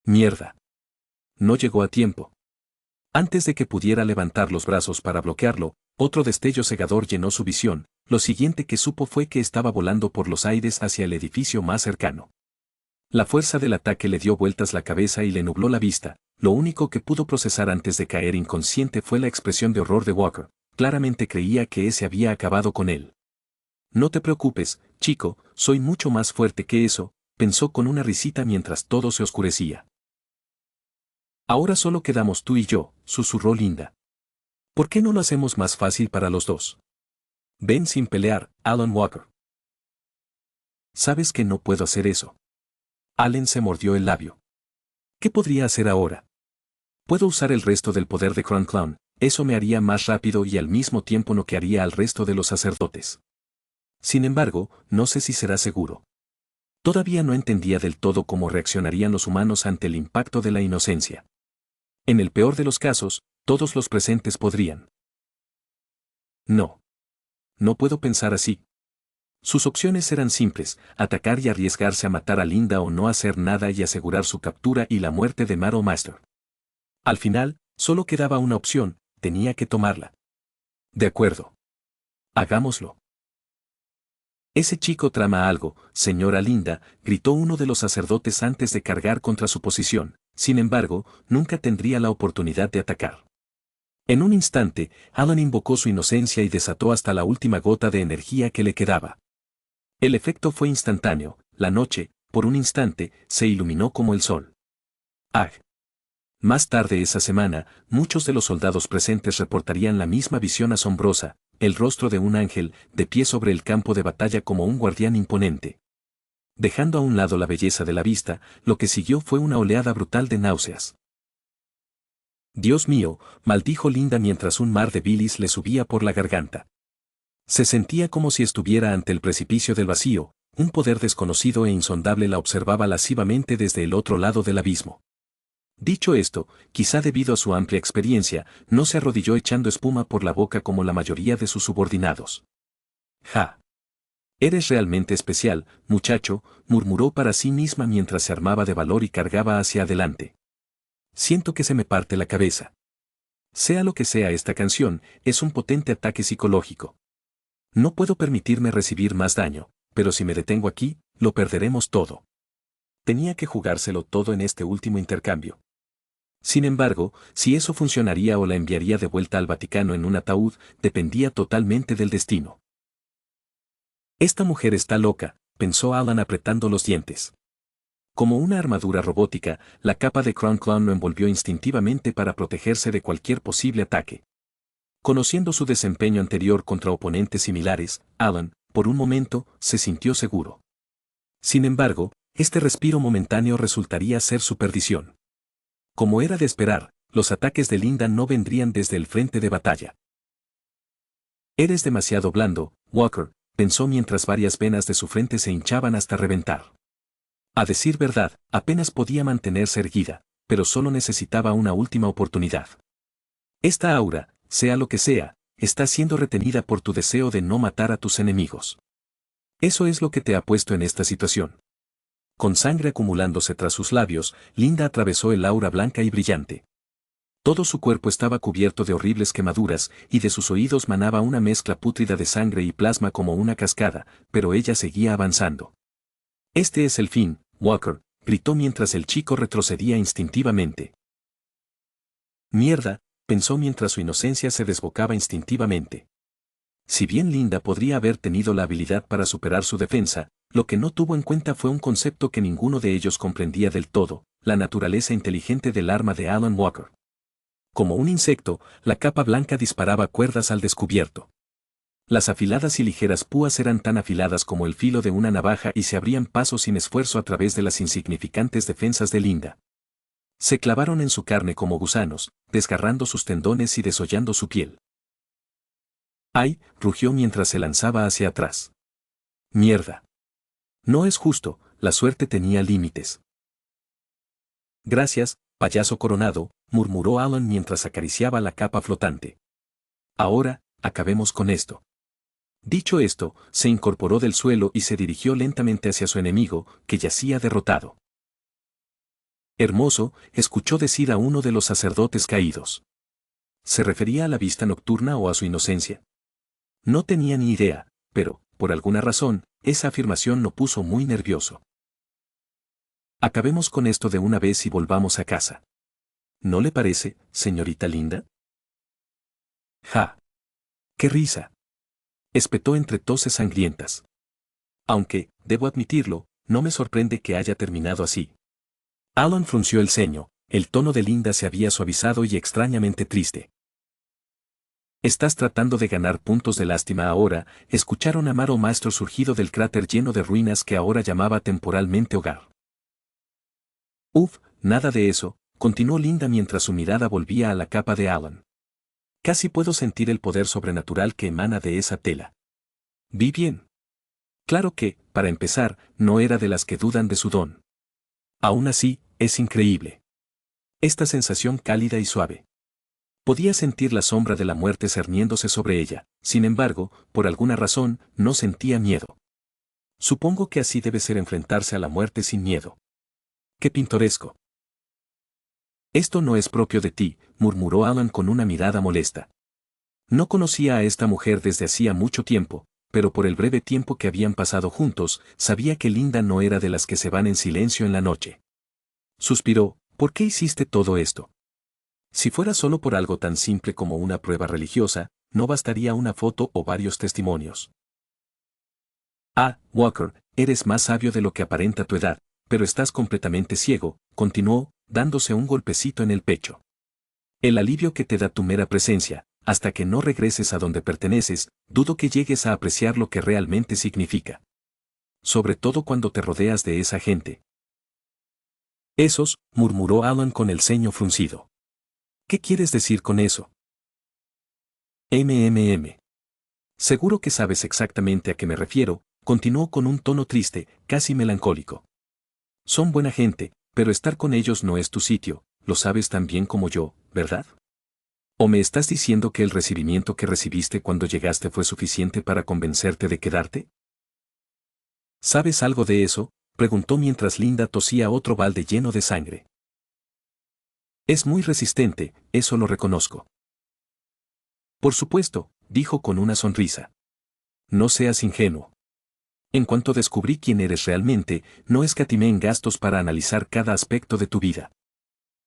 Mierda. No llegó a tiempo. Antes de que pudiera levantar los brazos para bloquearlo, otro destello cegador llenó su visión. Lo siguiente que supo fue que estaba volando por los aires hacia el edificio más cercano. La fuerza del ataque le dio vueltas la cabeza y le nubló la vista. Lo único que pudo procesar antes de caer inconsciente fue la expresión de horror de Walker. Claramente creía que ese había acabado con él. No te preocupes, chico, soy mucho más fuerte que eso, pensó con una risita mientras todo se oscurecía. Ahora solo quedamos tú y yo, susurró Linda. ¿Por qué no lo hacemos más fácil para los dos? Ven sin pelear, Alan Walker. Sabes que no puedo hacer eso. Allen se mordió el labio. ¿Qué podría hacer ahora? Puedo usar el resto del poder de Crown Clown, eso me haría más rápido y al mismo tiempo noquearía al resto de los sacerdotes. Sin embargo, no sé si será seguro. Todavía no entendía del todo cómo reaccionarían los humanos ante el impacto de la inocencia. En el peor de los casos, todos los presentes podrían. No. No puedo pensar así. Sus opciones eran simples, atacar y arriesgarse a matar a Linda o no hacer nada y asegurar su captura y la muerte de Madam Master. Al final, solo quedaba una opción, tenía que tomarla. De acuerdo. Hagámoslo. Ese chico trama algo, señora Linda, gritó uno de los sacerdotes antes de cargar contra su posición. Sin embargo, nunca tendría la oportunidad de atacar. En un instante, Alan invocó su inocencia y desató hasta la última gota de energía que le quedaba. El efecto fue instantáneo, la noche, por un instante, se iluminó como el sol. ¡Ah! Más tarde esa semana, muchos de los soldados presentes reportarían la misma visión asombrosa. el rostro de un ángel, de pie sobre el campo de batalla como un guardián imponente. Dejando a un lado la belleza de la vista, lo que siguió fue una oleada brutal de náuseas. Dios mío, maldijo Linda mientras un mar de bilis le subía por la garganta. Se sentía como si estuviera ante el precipicio del vacío, un poder desconocido e insondable la observaba lascivamente desde el otro lado del abismo. Dicho esto, quizá debido a su amplia experiencia, no se arrodilló echando espuma por la boca como la mayoría de sus subordinados. ¡Ja! Eres realmente especial, muchacho, murmuró para sí misma mientras se armaba de valor y cargaba hacia adelante. Siento que se me parte la cabeza. Sea lo que sea esta canción, es un potente ataque psicológico. No puedo permitirme recibir más daño, pero si me detengo aquí, lo perderemos todo. Tenía que jugárselo todo en este último intercambio. Sin embargo, si eso funcionaría o la enviaría de vuelta al Vaticano en un ataúd, dependía totalmente del destino. Esta mujer está loca, pensó Alan apretando los dientes. Como una armadura robótica, la capa de Crown Clown lo envolvió instintivamente para protegerse de cualquier posible ataque. Conociendo su desempeño anterior contra oponentes similares, Alan, por un momento, se sintió seguro. Sin embargo, este respiro momentáneo resultaría ser su perdición. Como era de esperar, los ataques de Linda no vendrían desde el frente de batalla. Eres demasiado blando, Walker, pensó mientras varias venas de su frente se hinchaban hasta reventar. A decir verdad, apenas podía mantenerse erguida, pero solo necesitaba una última oportunidad. Esta aura, sea lo que sea, está siendo retenida por tu deseo de no matar a tus enemigos. Eso es lo que te ha puesto en esta situación. Con sangre acumulándose tras sus labios, Linda atravesó el aura blanca y brillante. Todo su cuerpo estaba cubierto de horribles quemaduras, y de sus oídos manaba una mezcla pútrida de sangre y plasma como una cascada, pero ella seguía avanzando. Este es el fin, Walker, gritó mientras el chico retrocedía instintivamente. Mierda, pensó mientras su inocencia se desbocaba instintivamente. Si bien Linda podría haber tenido la habilidad para superar su defensa, lo que no tuvo en cuenta fue un concepto que ninguno de ellos comprendía del todo, la naturaleza inteligente del arma de Alan Walker. Como un insecto, la capa blanca disparaba cuerdas al descubierto. Las afiladas y ligeras púas eran tan afiladas como el filo de una navaja y se abrían paso sin esfuerzo a través de las insignificantes defensas de Linda. Se clavaron en su carne como gusanos, desgarrando sus tendones y desollando su piel. ¡Ay!, rugió mientras se lanzaba hacia atrás. ¡Mierda! No es justo, la suerte tenía límites. Gracias, payaso coronado, murmuró Alan mientras acariciaba la capa flotante. Ahora, acabemos con esto. Dicho esto, se incorporó del suelo y se dirigió lentamente hacia su enemigo, que yacía derrotado. Hermoso, escuchó decir a uno de los sacerdotes caídos. ¿Se refería a la vista nocturna o a su inocencia? No tenía ni idea, pero, por alguna razón, esa afirmación lo puso muy nervioso. Acabemos con esto de una vez y volvamos a casa. ¿No le parece, señorita Linda? ¡Ja! ¡Qué risa! Espetó entre toses sangrientas. Aunque, debo admitirlo, no me sorprende que haya terminado así. Alan frunció el ceño, el tono de Linda se había suavizado y extrañamente triste. Estás tratando de ganar puntos de lástima ahora, escucharon a Maro Maestro surgido del cráter lleno de ruinas que ahora llamaba temporalmente hogar. Uf, nada de eso, continuó Linda mientras su mirada volvía a la capa de Alan. Casi puedo sentir el poder sobrenatural que emana de esa tela. Vi bien. Claro que, para empezar, no era de las que dudan de su don. Aún así, es increíble. Esta sensación cálida y suave. Podía sentir la sombra de la muerte cerniéndose sobre ella, sin embargo, por alguna razón, no sentía miedo. Supongo que así debe ser enfrentarse a la muerte sin miedo. ¡Qué pintoresco! Esto no es propio de ti, murmuró Alan con una mirada molesta. No conocía a esta mujer desde hacía mucho tiempo, pero por el breve tiempo que habían pasado juntos, sabía que Linda no era de las que se van en silencio en la noche. Suspiró, ¿por qué hiciste todo esto? Si fuera solo por algo tan simple como una prueba religiosa, no bastaría una foto o varios testimonios. Ah, Walker, eres más sabio de lo que aparenta tu edad, pero estás completamente ciego, continuó, dándose un golpecito en el pecho. El alivio que te da tu mera presencia, hasta que no regreses a donde perteneces, dudo que llegues a apreciar lo que realmente significa. Sobre todo cuando te rodeas de esa gente. Esos, murmuró Alan con el ceño fruncido. ¿Qué quieres decir con eso? MMM. Seguro que sabes exactamente a qué me refiero, continuó con un tono triste, casi melancólico. Son buena gente, pero estar con ellos no es tu sitio, lo sabes tan bien como yo, ¿verdad? ¿O me estás diciendo que el recibimiento que recibiste cuando llegaste fue suficiente para convencerte de quedarte? ¿Sabes algo de eso?, preguntó mientras Linda tosía otro balde lleno de sangre. Es muy resistente, eso lo reconozco. Por supuesto, dijo con una sonrisa. No seas ingenuo. En cuanto descubrí quién eres realmente, no escatimé en gastos para analizar cada aspecto de tu vida.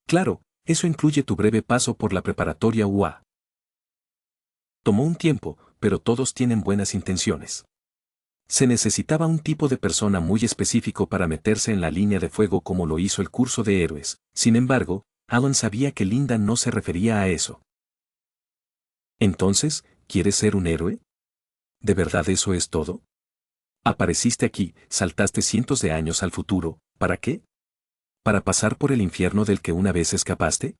Claro, eso incluye tu breve paso por la preparatoria UA. Tomó un tiempo, pero todos tienen buenas intenciones. Se necesitaba un tipo de persona muy específico para meterse en la línea de fuego como lo hizo el curso de héroes. Sin embargo, Alan sabía que Linda no se refería a eso. Entonces, ¿quieres ser un héroe? ¿De verdad eso es todo? Apareciste aquí, saltaste cientos de años al futuro, ¿para qué? ¿Para pasar por el infierno del que una vez escapaste?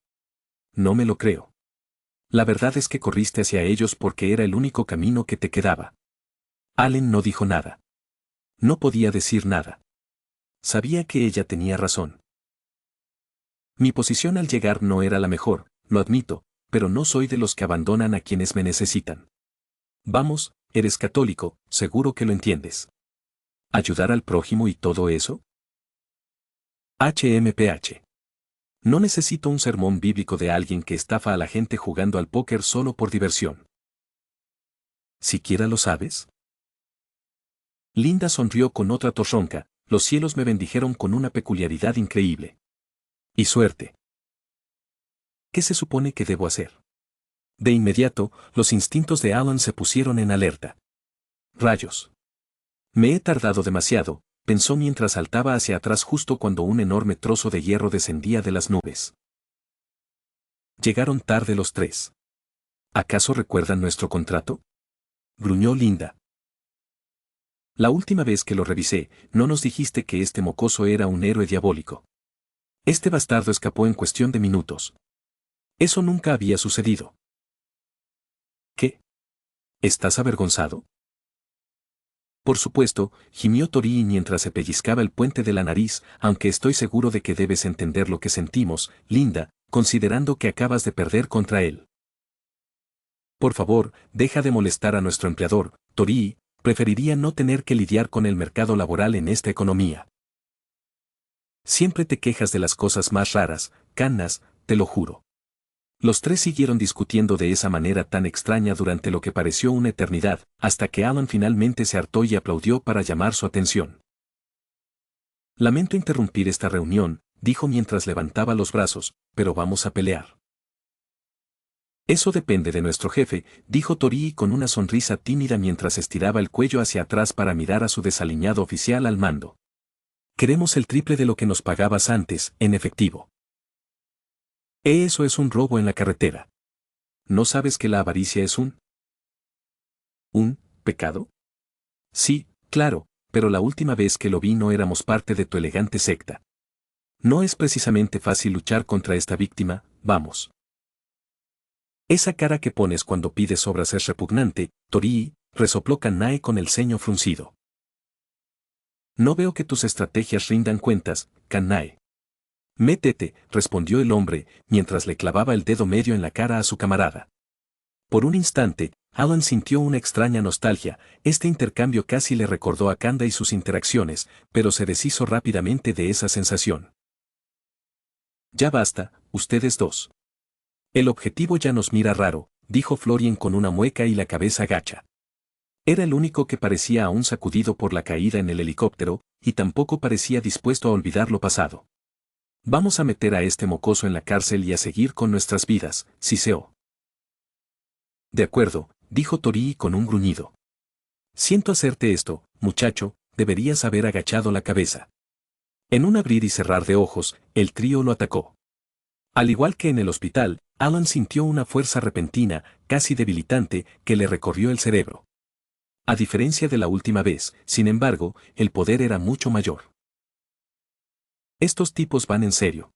No me lo creo. La verdad es que corriste hacia ellos porque era el único camino que te quedaba. Allen no dijo nada. No podía decir nada. Sabía que ella tenía razón. Mi posición al llegar no era la mejor, lo admito, pero no soy de los que abandonan a quienes me necesitan. Vamos, eres católico, seguro que lo entiendes. ¿Ayudar al prójimo y todo eso? HMPH. No necesito un sermón bíblico de alguien que estafa a la gente jugando al póker solo por diversión. ¿Siquiera lo sabes? Linda sonrió con otra tos ronca, los cielos me bendijeron con una peculiaridad increíble. Y suerte. ¿Qué se supone que debo hacer? De inmediato, los instintos de Alan se pusieron en alerta. Rayos. Me he tardado demasiado, pensó mientras saltaba hacia atrás justo cuando un enorme trozo de hierro descendía de las nubes. Llegaron tarde los tres. ¿Acaso recuerdan nuestro contrato? Gruñó Linda. La última vez que lo revisé, no nos dijiste que este mocoso era un héroe diabólico. Este bastardo escapó en cuestión de minutos. Eso nunca había sucedido. ¿Qué? ¿Estás avergonzado? Por supuesto, gimió Torii mientras se pellizcaba el puente de la nariz, aunque estoy seguro de que debes entender lo que sentimos, Linda, considerando que acabas de perder contra él. Por favor, deja de molestar a nuestro empleador, Torii. Preferiría no tener que lidiar con el mercado laboral en esta economía. Siempre te quejas de las cosas más raras, Cannas, te lo juro. Los tres siguieron discutiendo de esa manera tan extraña durante lo que pareció una eternidad, hasta que Alan finalmente se hartó y aplaudió para llamar su atención. Lamento interrumpir esta reunión, dijo mientras levantaba los brazos, pero vamos a pelear. Eso depende de nuestro jefe, dijo Torii con una sonrisa tímida mientras estiraba el cuello hacia atrás para mirar a su desaliñado oficial al mando. Queremos el triple de lo que nos pagabas antes, en efectivo. Eso es un robo en la carretera. ¿No sabes que la avaricia es un pecado? Sí, claro, pero la última vez que lo vi no éramos parte de tu elegante secta. No es precisamente fácil luchar contra esta víctima, vamos. Esa cara que pones cuando pides obras es repugnante, Torii, resopló Kannae con el ceño fruncido. No veo que tus estrategias rindan cuentas, Kannae. Métete, respondió el hombre, mientras le clavaba el dedo medio en la cara a su camarada. Por un instante, Alan sintió una extraña nostalgia, este intercambio casi le recordó a Kanda y sus interacciones, pero se deshizo rápidamente de esa sensación. Ya basta, ustedes dos. El objetivo ya nos mira raro, dijo Florian con una mueca y la cabeza gacha. Era el único que parecía aún sacudido por la caída en el helicóptero, y tampoco parecía dispuesto a olvidar lo pasado. Vamos a meter a este mocoso en la cárcel y a seguir con nuestras vidas, Siseo. De acuerdo, dijo Torii con un gruñido. Siento hacerte esto, muchacho, deberías haber agachado la cabeza. En un abrir y cerrar de ojos, el trío lo atacó. Al igual que en el hospital, Alan sintió una fuerza repentina, casi debilitante, que le recorrió el cerebro. A diferencia de la última vez, sin embargo, el poder era mucho mayor. Estos tipos van en serio.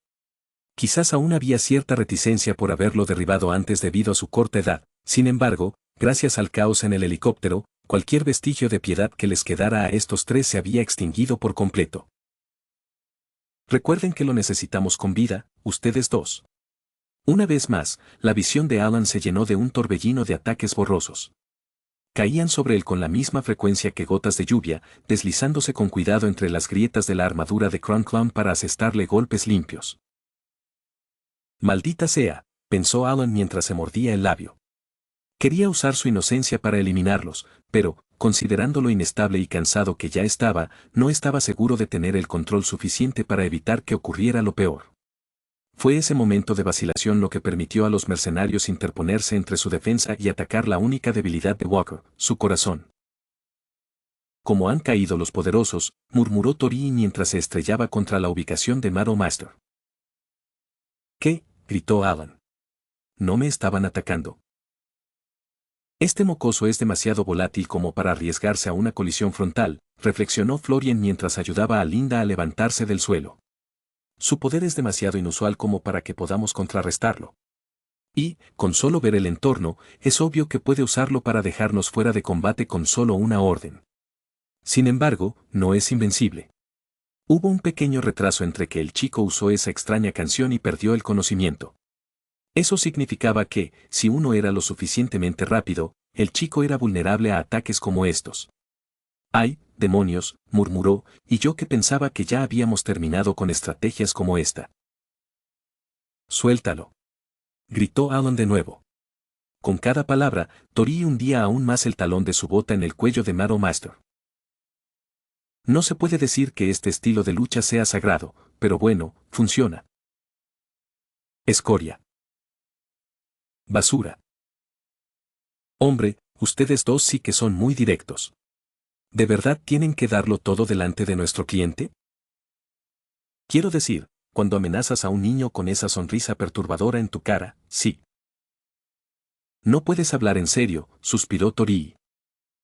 Quizás aún había cierta reticencia por haberlo derribado antes debido a su corta edad, sin embargo, gracias al caos en el helicóptero, cualquier vestigio de piedad que les quedara a estos tres se había extinguido por completo. Recuerden que lo necesitamos con vida, ustedes dos. Una vez más, la visión de Alan se llenó de un torbellino de ataques borrosos. Caían sobre él con la misma frecuencia que gotas de lluvia, deslizándose con cuidado entre las grietas de la armadura de Clown para asestarle golpes limpios. Maldita sea, pensó Alan mientras se mordía el labio. Quería usar su inocencia para eliminarlos, pero, considerando lo inestable y cansado que ya estaba, no estaba seguro de tener el control suficiente para evitar que ocurriera lo peor. Fue ese momento de vacilación lo que permitió a los mercenarios interponerse entre su defensa y atacar la única debilidad de Walker, su corazón. Como han caído los poderosos, murmuró Torii mientras se estrellaba contra la ubicación de Mado Master. ¿Qué? Gritó Alan. No me estaban atacando. Este mocoso es demasiado volátil como para arriesgarse a una colisión frontal, reflexionó Florian mientras ayudaba a Linda a levantarse del suelo. Su poder es demasiado inusual como para que podamos contrarrestarlo. Y, con solo ver el entorno, es obvio que puede usarlo para dejarnos fuera de combate con solo una orden. Sin embargo, no es invencible. Hubo un pequeño retraso entre que el chico usó esa extraña canción y perdió el conocimiento. Eso significaba que, si uno era lo suficientemente rápido, el chico era vulnerable a ataques como estos. ¡Ay, demonios!, murmuró, y yo que pensaba que ya habíamos terminado con estrategias como esta. ¡Suéltalo!, gritó Alan de nuevo. Con cada palabra, Torii hundía aún más el talón de su bota en el cuello de Mado Master. No se puede decir que este estilo de lucha sea sagrado, pero bueno, funciona. Escoria. Basura. Hombre, ustedes dos sí que son muy directos. ¿De verdad tienen que darlo todo delante de nuestro cliente? Quiero decir, cuando amenazas a un niño con esa sonrisa perturbadora en tu cara, sí. No puedes hablar en serio, suspiró Torii.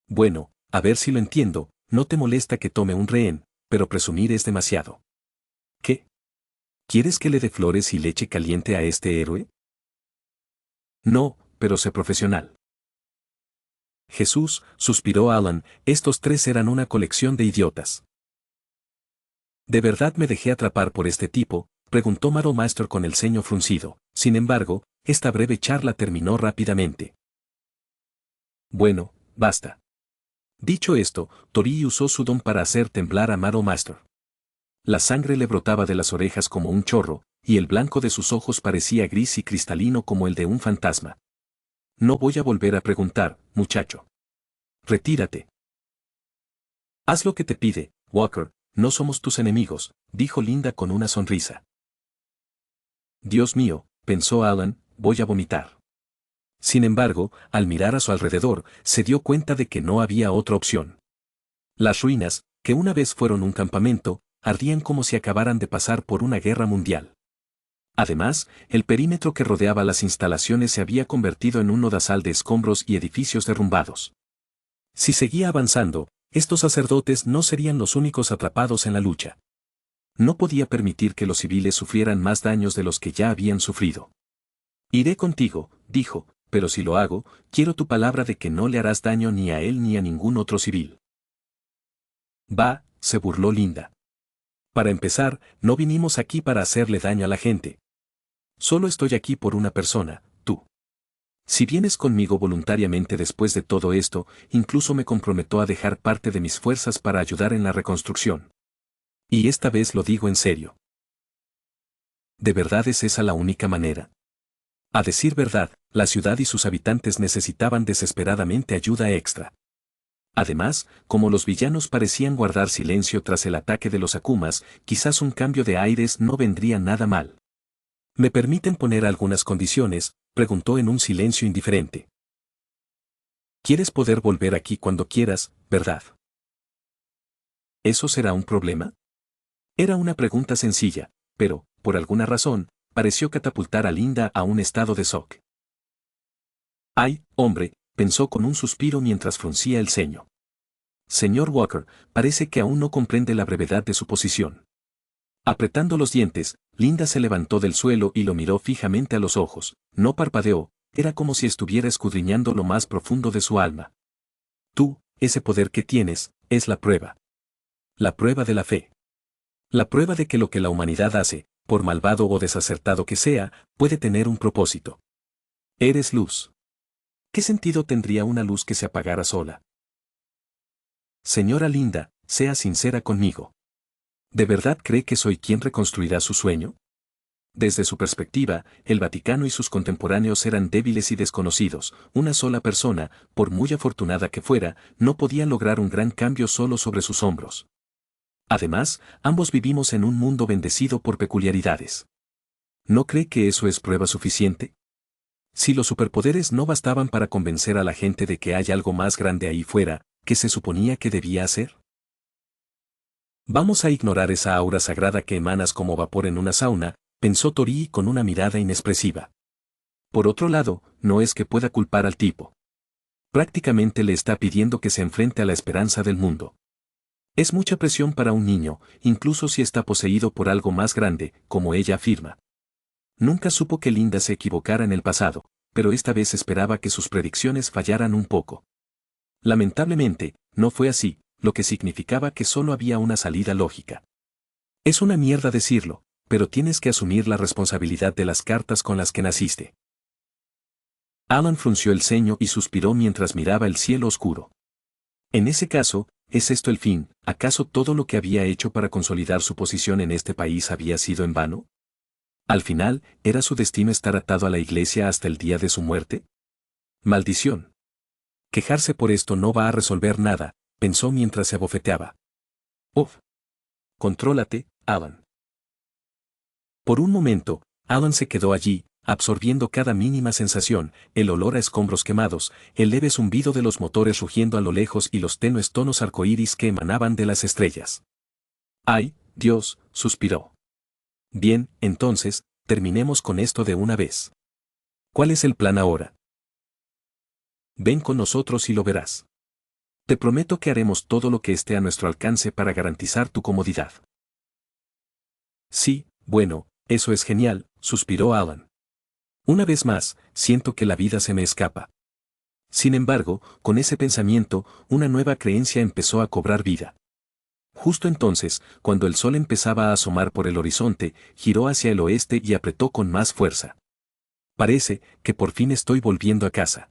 Bueno, a ver si lo entiendo, no te molesta que tome un rehén, pero presumir es demasiado. ¿Qué? ¿Quieres que le dé flores y leche caliente a este héroe? No, pero sé profesional. Jesús, suspiró Alan, estos tres eran una colección de idiotas. ¿De verdad me dejé atrapar por este tipo?, preguntó Mado Master con el ceño fruncido. Sin embargo, esta breve charla terminó rápidamente. Bueno, basta. Dicho esto, Torii usó su don para hacer temblar a Mado Master. La sangre le brotaba de las orejas como un chorro, y el blanco de sus ojos parecía gris y cristalino como el de un fantasma. No voy a volver a preguntar, muchacho. Retírate. Haz lo que te pide, Walker, no somos tus enemigos, dijo Linda con una sonrisa. Dios mío, pensó Alan, voy a vomitar. Sin embargo, al mirar a su alrededor, se dio cuenta de que no había otra opción. Las ruinas, que una vez fueron un campamento, ardían como si acabaran de pasar por una guerra mundial. Además, el perímetro que rodeaba las instalaciones se había convertido en un lodazal de escombros y edificios derrumbados. Si seguía avanzando, estos sacerdotes no serían los únicos atrapados en la lucha. No podía permitir que los civiles sufrieran más daños de los que ya habían sufrido. Iré contigo, dijo, pero si lo hago, quiero tu palabra de que no le harás daño ni a él ni a ningún otro civil. Va, se burló Linda. Para empezar, no vinimos aquí para hacerle daño a la gente. Solo estoy aquí por una persona, tú. Si vienes conmigo voluntariamente después de todo esto, incluso me comprometo a dejar parte de mis fuerzas para ayudar en la reconstrucción. Y esta vez lo digo en serio. ¿De verdad es esa la única manera? A decir verdad, la ciudad y sus habitantes necesitaban desesperadamente ayuda extra. Además, como los villanos parecían guardar silencio tras el ataque de los Akumas, quizás un cambio de aires no vendría nada mal. ¿Me permiten poner algunas condiciones?, preguntó en un silencio indiferente. ¿Quieres poder volver aquí cuando quieras, verdad? ¿Eso será un problema? Era una pregunta sencilla, pero, por alguna razón, pareció catapultar a Linda a un estado de shock. «Ay, hombre», pensó con un suspiro mientras fruncía el ceño. «Señor Walker, parece que aún no comprende la brevedad de su posición». Apretando los dientes, Linda se levantó del suelo y lo miró fijamente a los ojos. No parpadeó, era como si estuviera escudriñando lo más profundo de su alma. «Tú, ese poder que tienes, es la prueba. La prueba de la fe. La prueba de que lo que la humanidad hace, por malvado o desacertado que sea, puede tener un propósito. Eres luz. ¿Qué sentido tendría una luz que se apagara sola? Señora Linda, sea sincera conmigo. ¿De verdad cree que soy quien reconstruirá su sueño?» Desde su perspectiva, el Vaticano y sus contemporáneos eran débiles y desconocidos. Una sola persona, por muy afortunada que fuera, no podía lograr un gran cambio solo sobre sus hombros. Además, ambos vivimos en un mundo bendecido por peculiaridades. ¿No cree que eso es prueba suficiente? Si los superpoderes no bastaban para convencer a la gente de que hay algo más grande ahí fuera, ¿qué se suponía que debía hacer? Vamos a ignorar esa aura sagrada que emanas como vapor en una sauna, pensó Torii con una mirada inexpresiva. Por otro lado, no es que pueda culpar al tipo. Prácticamente le está pidiendo que se enfrente a la esperanza del mundo. Es mucha presión para un niño, incluso si está poseído por algo más grande, como ella afirma. Nunca supo que Linda se equivocara en el pasado, pero esta vez esperaba que sus predicciones fallaran un poco. Lamentablemente, no fue así, lo que significaba que solo había una salida lógica. Es una mierda decirlo, pero tienes que asumir la responsabilidad de las cartas con las que naciste. Alan frunció el ceño y suspiró mientras miraba el cielo oscuro. En ese caso, ¿es esto el fin? ¿Acaso todo lo que había hecho para consolidar su posición en este país había sido en vano? Al final, ¿era su destino estar atado a la iglesia hasta el día de su muerte? Maldición. Quejarse por esto no va a resolver nada, pensó mientras se abofeteaba. Uf. Contrólate, Alan. Por un momento, Alan se quedó allí, absorbiendo cada mínima sensación, el olor a escombros quemados, el leve zumbido de los motores rugiendo a lo lejos y los tenues tonos arcoíris que emanaban de las estrellas. «Ay, Dios», suspiró. «Bien, entonces, terminemos con esto de una vez. ¿Cuál es el plan ahora? Ven con nosotros y lo verás. Te prometo que haremos todo lo que esté a nuestro alcance para garantizar tu comodidad». «Sí, bueno, eso es genial», suspiró Alan. «Una vez más, siento que la vida se me escapa». Sin embargo, con ese pensamiento, una nueva creencia empezó a cobrar vida. Justo entonces, cuando el sol empezaba a asomar por el horizonte, giró hacia el oeste y apretó con más fuerza. «Parece que por fin estoy volviendo a casa».